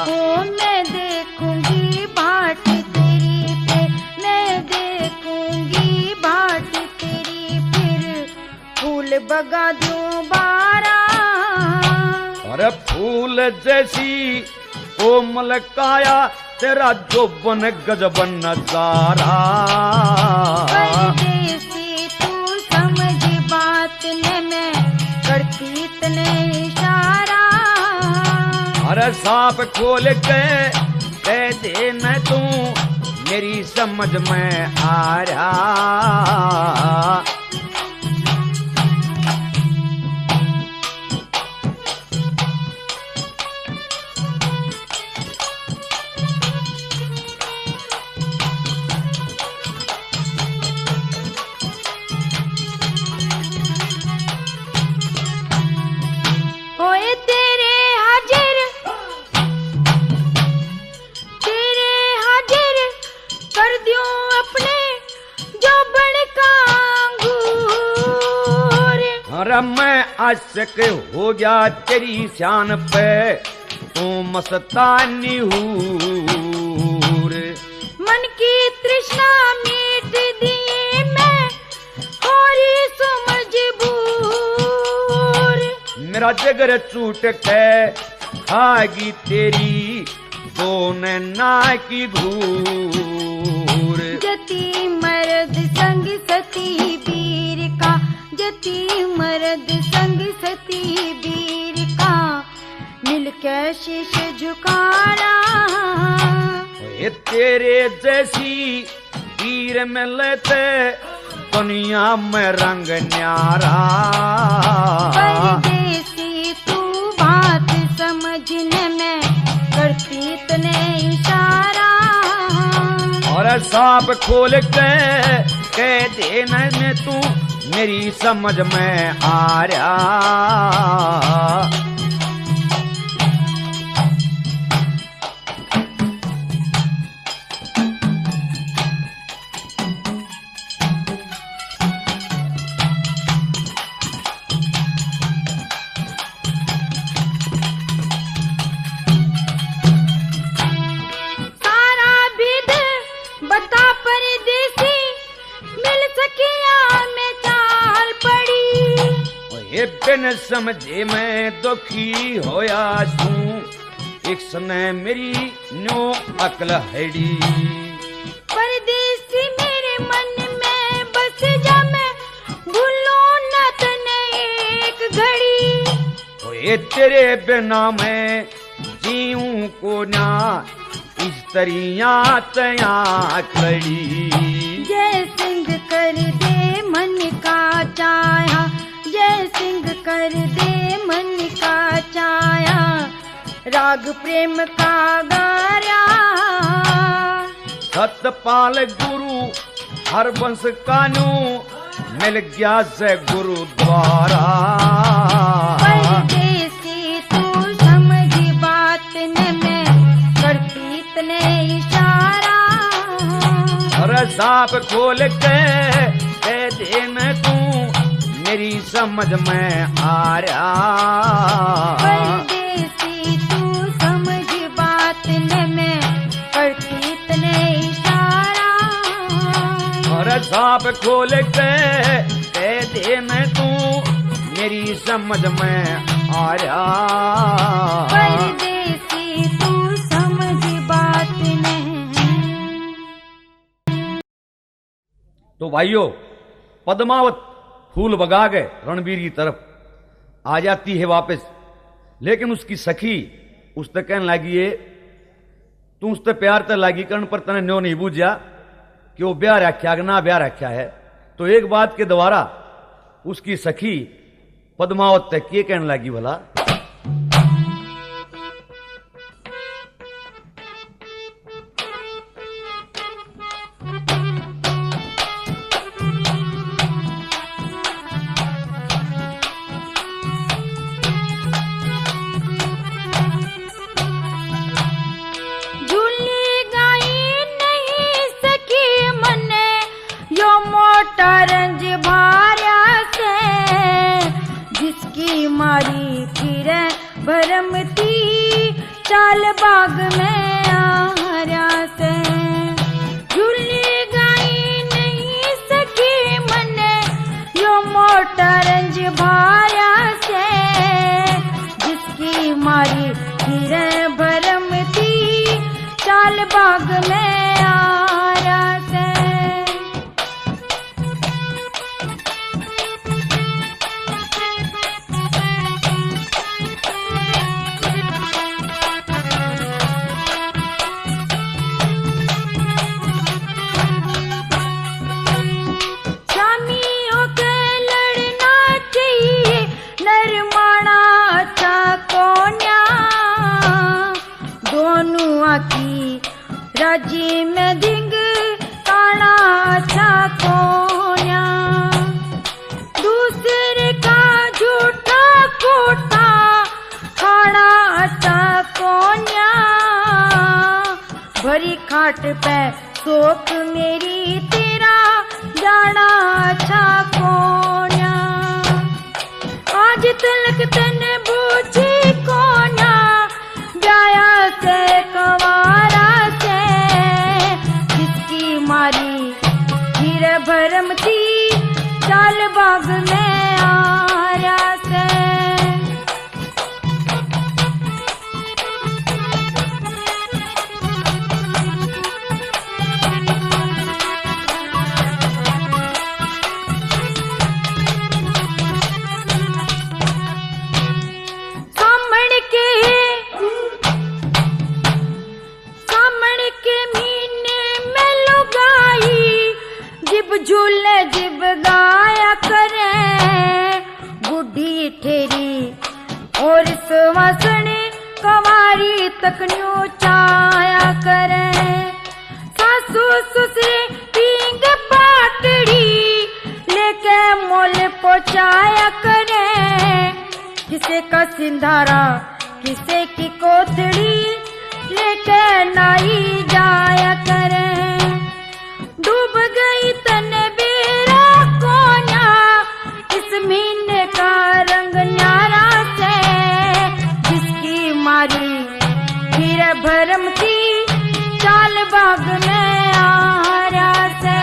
ओ मैं देखूंगी बाट तेरी पे, मैं देखूंगी बाट तेरी, फिर फूल बगा दूं बारा। अरे फूल जैसी कोमल काया तेरा जोबन गजबन नजारा। परदेसी तू समझ बात ने, मैं करती तने इशारा। अरे सांप खोल के कह देना तू मेरी समझ में आ रहा। होए तेरे हाजिर कर दूं अपने अरे मैं आशिक हो गया तेरी शान पे, तू मस्तानी हूर। मन की तृष्णा मीट दिए मैं, होरी सो मजबूर। मेरा जगर छूट के खागी तेरी दो नैना की घूर। जति मर्द संग सती वीर का, जति मर्द संग सती वीर का, मिलकर शीश झुकाना। ये तेरे जैसी वीर मिलते दुनिया में रंग न्यारा। परदेसी तू बात समझने में करती तने इशारा। और सांप खोल के कह देना में तू मेरी समझ में आ रहा। बिन समझे मैं दुखी होया छू, एक सने मेरी न्यो अकल हैडी। परदेसी मेरे मन में बस जा, मैं भूलूं न तने एक घड़ी। ये तेरे बिना मैं जीऊं को ना, इस तरिया तया खड़ी। जय सिंह कर दे मन का चाया, जय सिंह कर दे मन का चाया, राग प्रेम का गाया। सतपाल गुरु हर वंश कानू, मिल गया से गुरु द्वारा। परदेसी तू समझ बात न मैं करती तने इशारा। अरे सांप खोल के कह देना तू मेरी समझ में आ रहा। परदेसी तू समझ बात न मैं करती तने इशारा। और सांप खोल के कह देना तू मेरी समझ में आ रहा। परदेसी तू समझ बात नहीं। तो भाइयों, पद्मावत फूल बगा गए रणबीर की तरफ आ जाती है वापस, लेकिन उसकी सखी उससे कहने लगी है तू उससे प्यार तो लागी करण पर तने न्यो नहीं बूझा कि वो ब्याह रखा कि ना ब्याह रखा है। तो एक बात के द्वारा उसकी सखी पद्मावत तक ये कहने लगी भला, रंज भार्या से, जिसकी मारी फिर भरमती चाल बाग में आर्या से। झूली गाई नहीं सकी मने यो मोटा रंज भार्या से, जिसकी मारी फिर भरमती चाल बाग में आर्या से। राज्य में धिंग काना अच्छा कोन्या, दूसरे का झूठा कोठा खाना अच्छा कोन्या। भरी खाट पे शोक मेरी तेरा जाना अच्छा कोन्या। भरम थी चाल बाग में आर्या से। झूले जिब गाया करे गुड्डी ठेरी और सुवासनी कवारी तकन्यू चाया करे। सासू ससुरे पींग पाटड़ी लेके मोल पहुंचाया करे। किसे का सिंधारा किसे की कोथड़ी लेके नाई जाया करे। डूब गई तन बेरा कोना इस महीने का रंग न्यारा से। जिसकी मारी फिर भरम थी चाल बाग में आर्या से।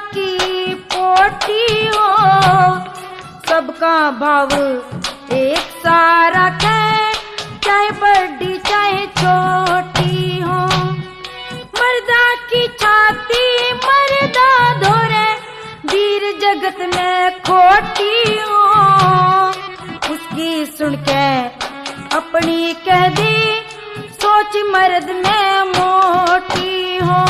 की पोटी हो सबका भाव एक सारा है चाहे बड़ी चाहे छोटी हो। मर्दा की छाती मर्दा धोरे वीर जगत में खोटी हो। उसकी सुन के अपनी कह दी सोच मर्द में मोटी हो।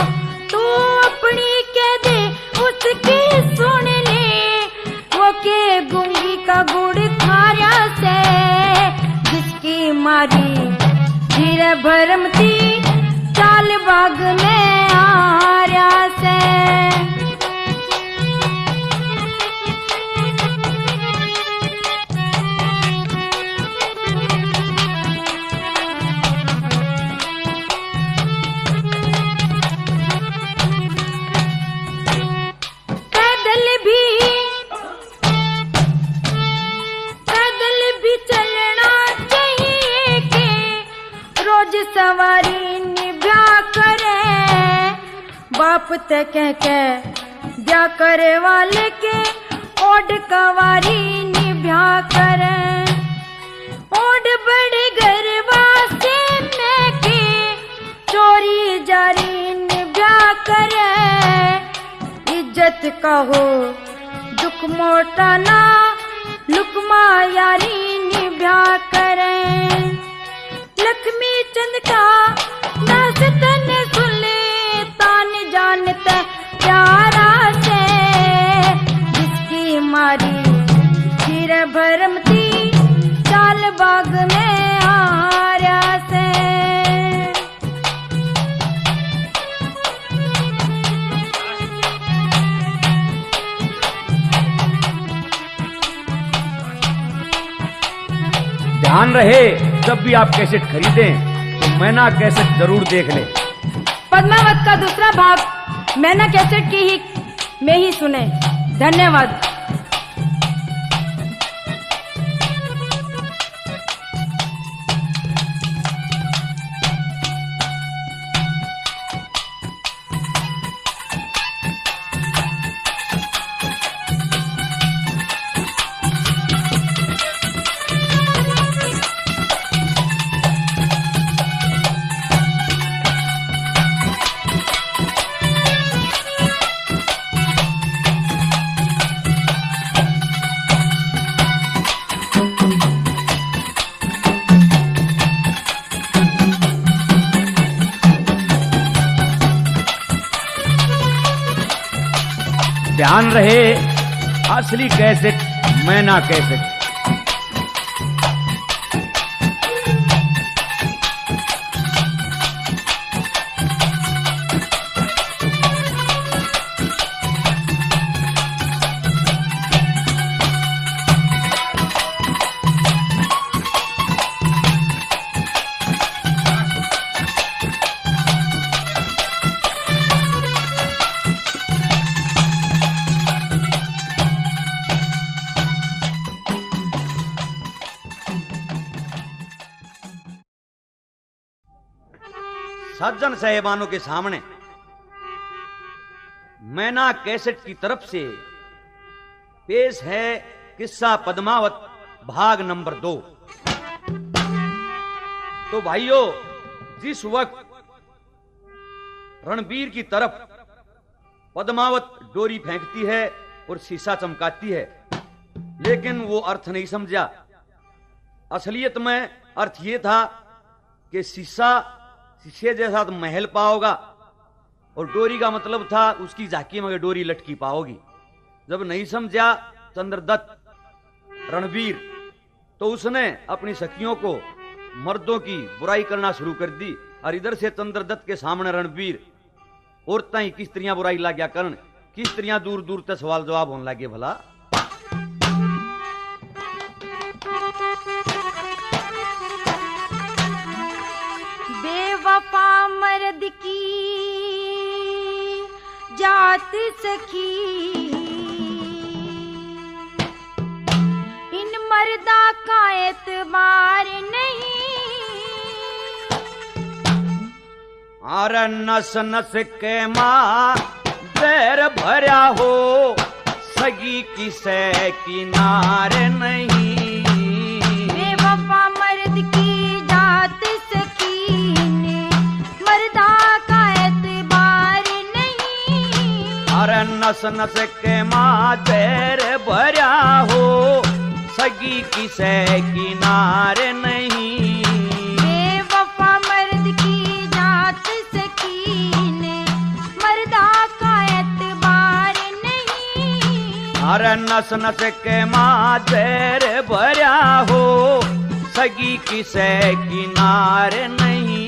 तू अपनी कह दे उसकी सुन ले वो के गुंगी का गुड़ खाया से। जिसकी मारी फिर भरम थी चाल बाग में आर्या से। सवारी निभा करे बाप ते कह के ब्याह करे वाले के ओड कवारी निभा करे। ओड बड़े गरबासे में के चोरी जारी निभा करे। इज्जत का हो दुख मोटा ना लुकमा यारी निभा करे। लक्ष्मी चंद का दास तन सुले तान जानते प्यारा से। जिसकी मारी फिर भरम थी चाल बाग में आर्या से। ध्यान रहे जब भी आप कैसेट खरीदें तो मैना कैसेट जरूर देख लें। पद्मावत का दूसरा भाग मैना कैसेट की ही में ही सुने। धन्यवाद। ध्यान रहे असली कैसेट मैना कैसेट। सज्जन साहेबानों के सामने मैना कैसेट की तरफ से पेश है किस्सा पद्मावत भाग नंबर 2। तो भाइयों, जिस वक्त रणबीर की तरफ पद्मावत डोरी फेंकती है और शीशा चमकाती है, लेकिन वो अर्थ नहीं समझा। असलियत में अर्थ ये था कि शीशे जैसा तो महल पाओगा, और डोरी का मतलब था उसकी झांकी में डोरी लटकी पाओगी। जब नहीं समझा चंद्रदत्त रणबीर, तो उसने अपनी सखियों को मर्दों की बुराई करना शुरू कर दी। और इधर से चंद्रदत्त के सामने रणबीर औरतें ही किस तरह बुराई लाग्या करन, किस तरह दूर दूर तक सवाल जवाब होने लगे। भला बेवफा मर्द की जात सखी, इन मर्दा का एतबार नहीं। अरे नस नस के माँ बैर भरा हो, सगी किसे किनारे नहीं। बेवफा मर्द की जात सखी, मर्दा का एतबार नहीं। अरे नस नस के माँ बैर भरा हो, सगी किसे किनारे नहीं। बेवफा मर्द की जात सकीन, मर्दा का एतबार नहीं। अरे नस नस के माँ जैर भरा हो, सगी किसे किनारे नहीं।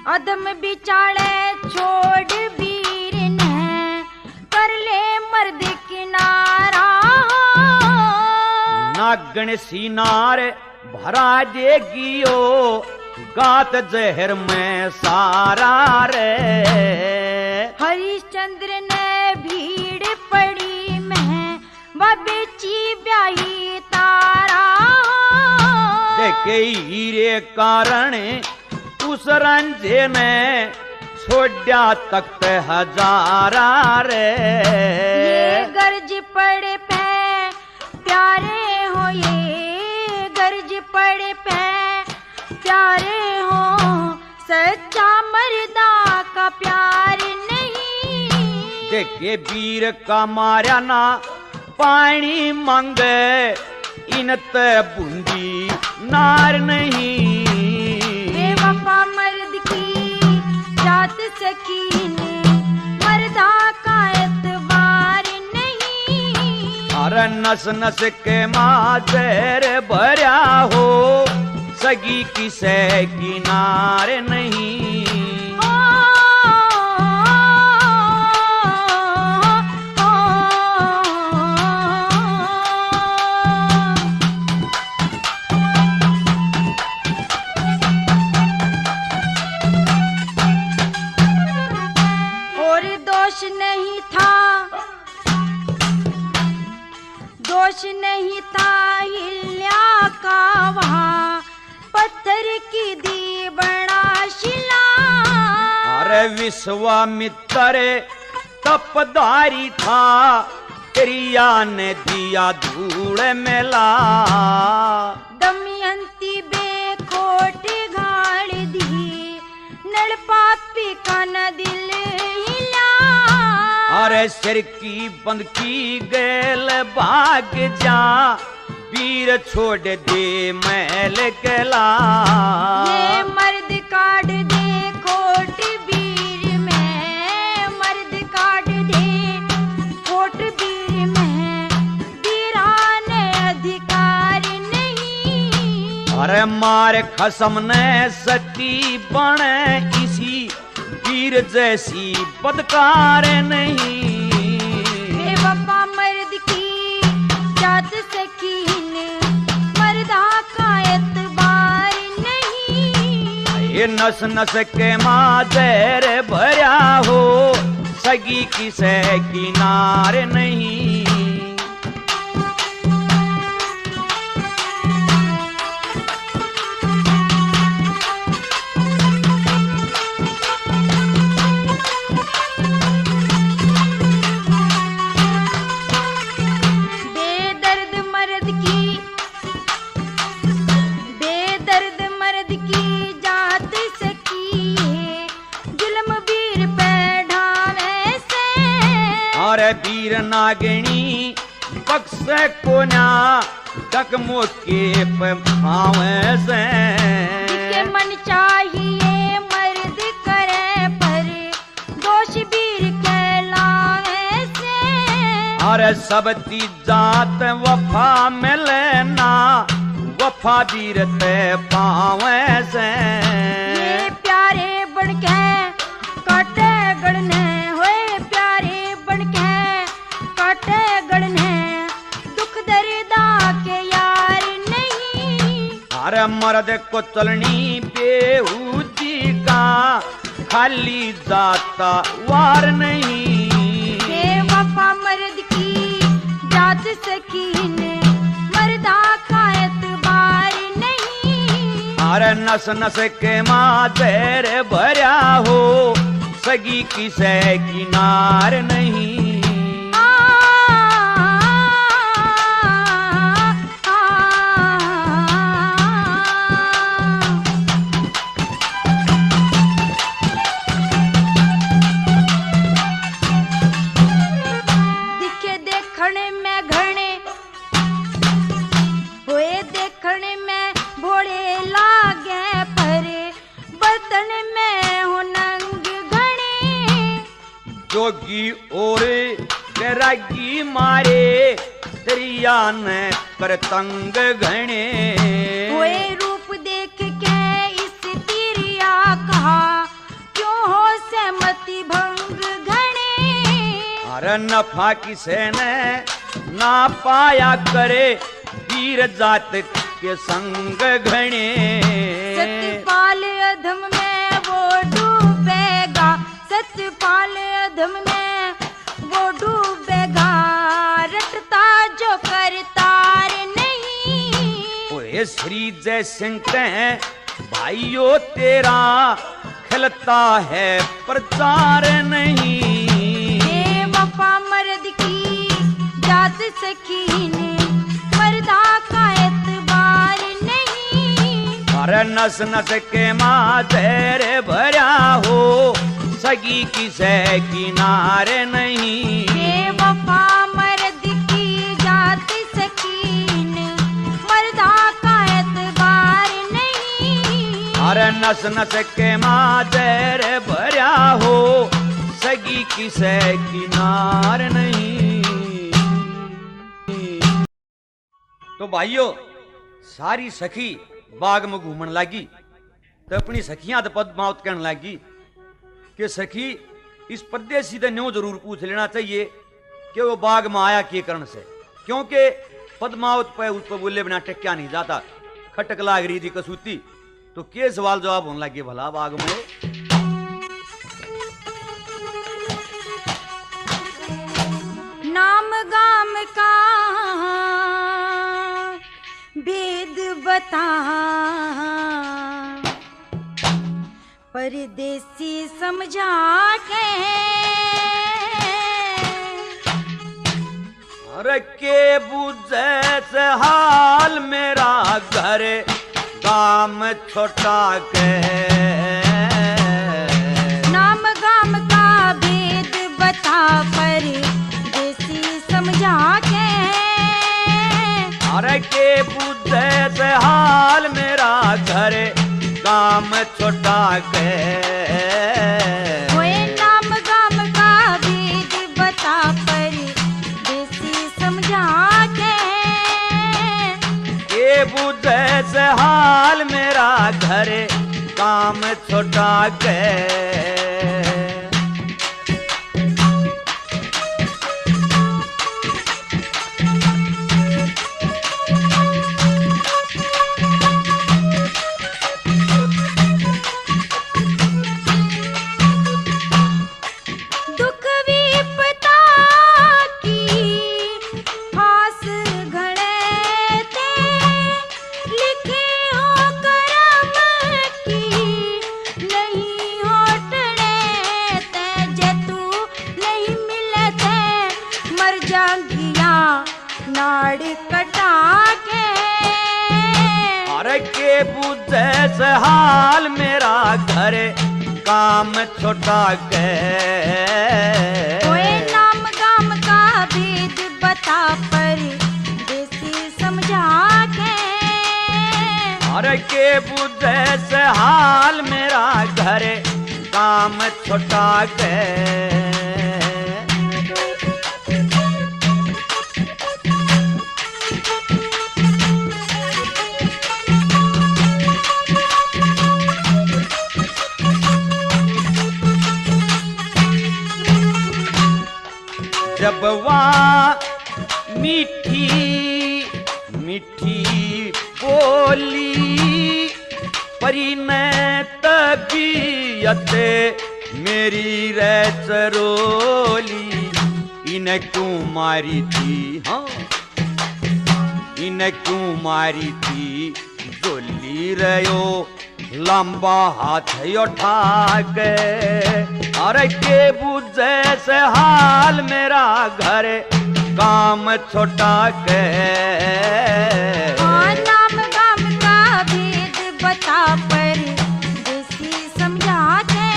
अदम बिचाड़े छोड़ वीर ने, कर ले मर्द किनारा। नागण सीनार भरा देगी ओ, गात जहर में सारा रे। हरिश्चंद्र ने भीड़ पड़ी में, बेची ब्याही तारा। देखे हीरे कारण उस रंजे ने छोड़ा तख्त हजारा रे। ये गर्ज पड़े पे प्यारे हो, ये गर्ज पड़े पे प्यारे हो, सच्चा मर्दा का प्यार नहीं। देखे वीर का मारा ना पानी मांगे, इन ते बूंदी नार नहीं। बेवफा मर्द की जात सकीन, मर्दा का एतबार नहीं। अरे नस नस के माँ जैर भरा हो, सगी किसे किनारे नहीं। दोष नहीं था हिल्या का, वहाँ पत्थर की दी बड़ा शिला। अरे विश्वामित्र तपदारी था, क्रिया ने दिया धूल मेला। दमयंती बेखोट गाड़ दी, नड़ पापी का न दिल हिला। अरे सिर की बंद की गेल भाग जा, वीर छोड़ दे महल गला। ये मर्द काट दे कोट वीर में, मर्द काट दे कोट वीर में, वीरान अधिकार नहीं। अरे मार खसम ने सती बने, इसी वीर जैसी बदकार नहीं। बेवफा मर्द की जात सकीन, के नस नस के माजर भरा हो, सगी किसे किनार नहीं। वीर नागिनी बक्से को ना डकमो के पावे से, जिसके मन चाहिए मर्द करे पर दोष वीर कहलावे से। अरे सब जात वफा में लेना, वफा वीर ते पावे से। ये प्यारे बन के काटे गड़ने होए, प्यारे बन के काटे गड़ने दुख दर्दा के यार नहीं। अरे मर्द को चलनी बेहूदी का खाली जाता वार नहीं। बेवफा मर्द की जात सकीन, मर्दा का एतबार नहीं। अरे नस नस के माजर भरा हो, सगी किसे किनार नहीं। दिखे देखने में घने होए, देखने में भोले लागे पर बर्तन में हो नंग घने। जोगी और रागी मारे, दरिया ने कर तंग घने। होए रूप देख के इस तिरिया कहा, क्यों हो सहमति भंग घने। अरे नफा किसे ने ना पाया करे, वीर जात के संग घने। सतपाल अधम में वो डूबेगा, सतपाल अधम में वो डूबेगा, रटता जो करतार नहीं। ओए श्री जय सिंह भाइयों तेरा खिलता है प्रचार नहीं। बेवफा मर्द की जात सकीन, मर्दा का एतबार नहीं। अरे नस नस के माजर भरा हो, सगी किसे किनारे नहीं। बेवफा मर्द की जात सकीन, मर्दा का एतबार नहीं। अरे नस नस के माजर भरा हो, सगी किसे किनार नहीं। तो भाइयों, सारी सखी बाग में घूमन लागी, तो अपनी सखियां तो पद्मावत कहने लागी कि सखी इस परदेसी से न्यों जरूर पूछ लेना चाहिए कि वो बाग में आया के कारण से, क्योंकि पद्मावत पे उस पर बोले बिना टक्या नहीं जाता। खटक लाग रही थी कसूती, तो के सवाल जवाब होने लगे भला बाग में। नाम गाम का भेद बता, परदेसी समझा के। अरे के बुझे से हाल मेरा घर गाम छोटा के। नाम गाम का भेद बता, परदेसी समझा के। अरे के बुझे से हाल मेरा घर गाम छोटा के। होए नाम गाम का भेद बता, परदेसी समझा के। के बुझे से हाल मेरा घर काम छोटा के। बुझे से हाल मेरा घर काम छोटा के कोई नाम गाम का भेद बता पर देसी समझा के अरे के बुझे से हाल मेरा घर काम छोटा के जब वहाँ मीठी मीठी बोली परी ने तबीयत मेरी रे चरोली इन्हें क्यों मारी थी हाँ इन्हें क्यों मारी थी जोली रहो लंबा हाथ उठा के अरे के बुझे से हाल मेरा घर काम छोटा के नाम गाम का भेद बता पर देसी समझा के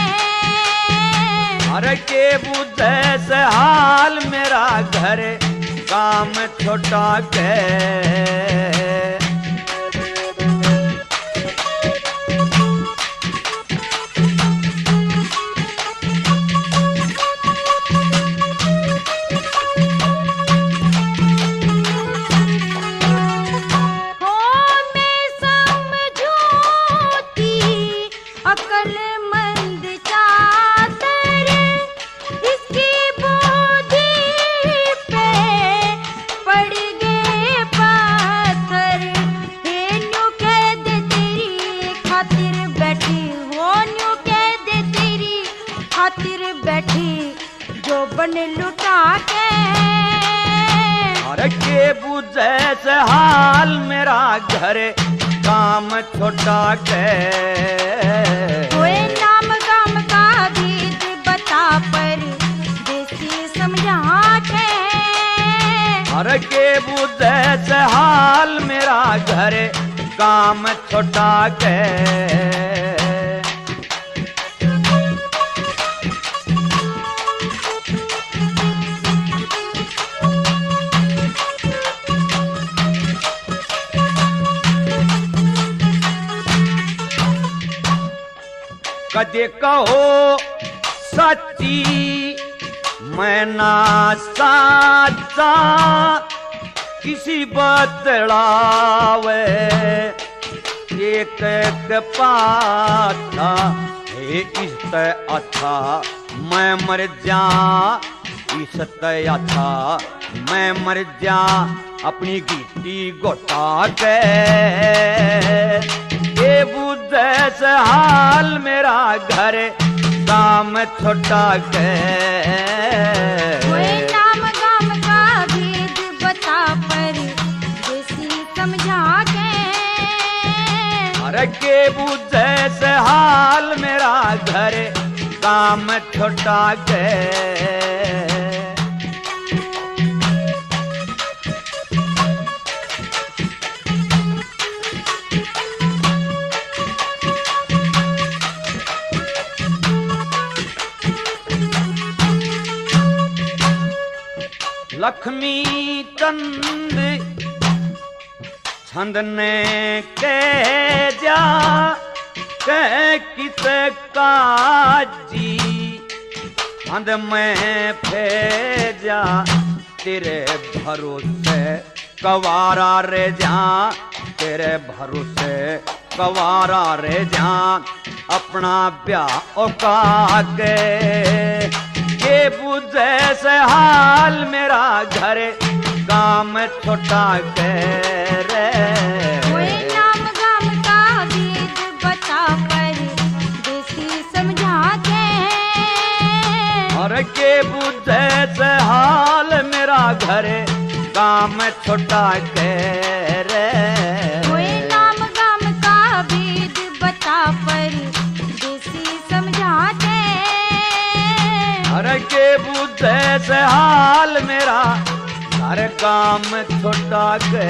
अरे के बुझे से हाल मेरा घर काम छोटा के बन लुटा के अरे के बुझे से हाल मेरा घर काम छोटा के कोई नाम गाम का भेद बता पर देसी समझा के अरे के बुझे से हाल मेरा घर काम छोटा के कदे कहो सच्ची मैं ना साचा किसी बतलावे एक पाता हे इस अच्छा मैं मर जा इस अच्छा मैं मर जा अपनी गिट्टी गोटा के ये बुझे से हाल मेरा घर काम छोटा के कोई नाम गाम का भेद बता पर देसी समझा के अरे के बुझे से हाल मेरा घर काम छोटा के लक्ष्मी चंद छंद ने कह जा कह किस काजी छंद में भेजा तेरे भरोसे कवारा रे जा तेरे भरोसे कवारा रे जा अपना ब्याह औका के ये बुझे से हाल मेरा घर काम छोटा के रे कोई नाम गाम का भेद बता पर देसी समझा के और के बुझे से हाल मेरा घर काम छोटा के रे कोई नाम गाम का भेद बता पर देसी समझा के अरे के बुझे से हाल मेरा हर काम छोटा के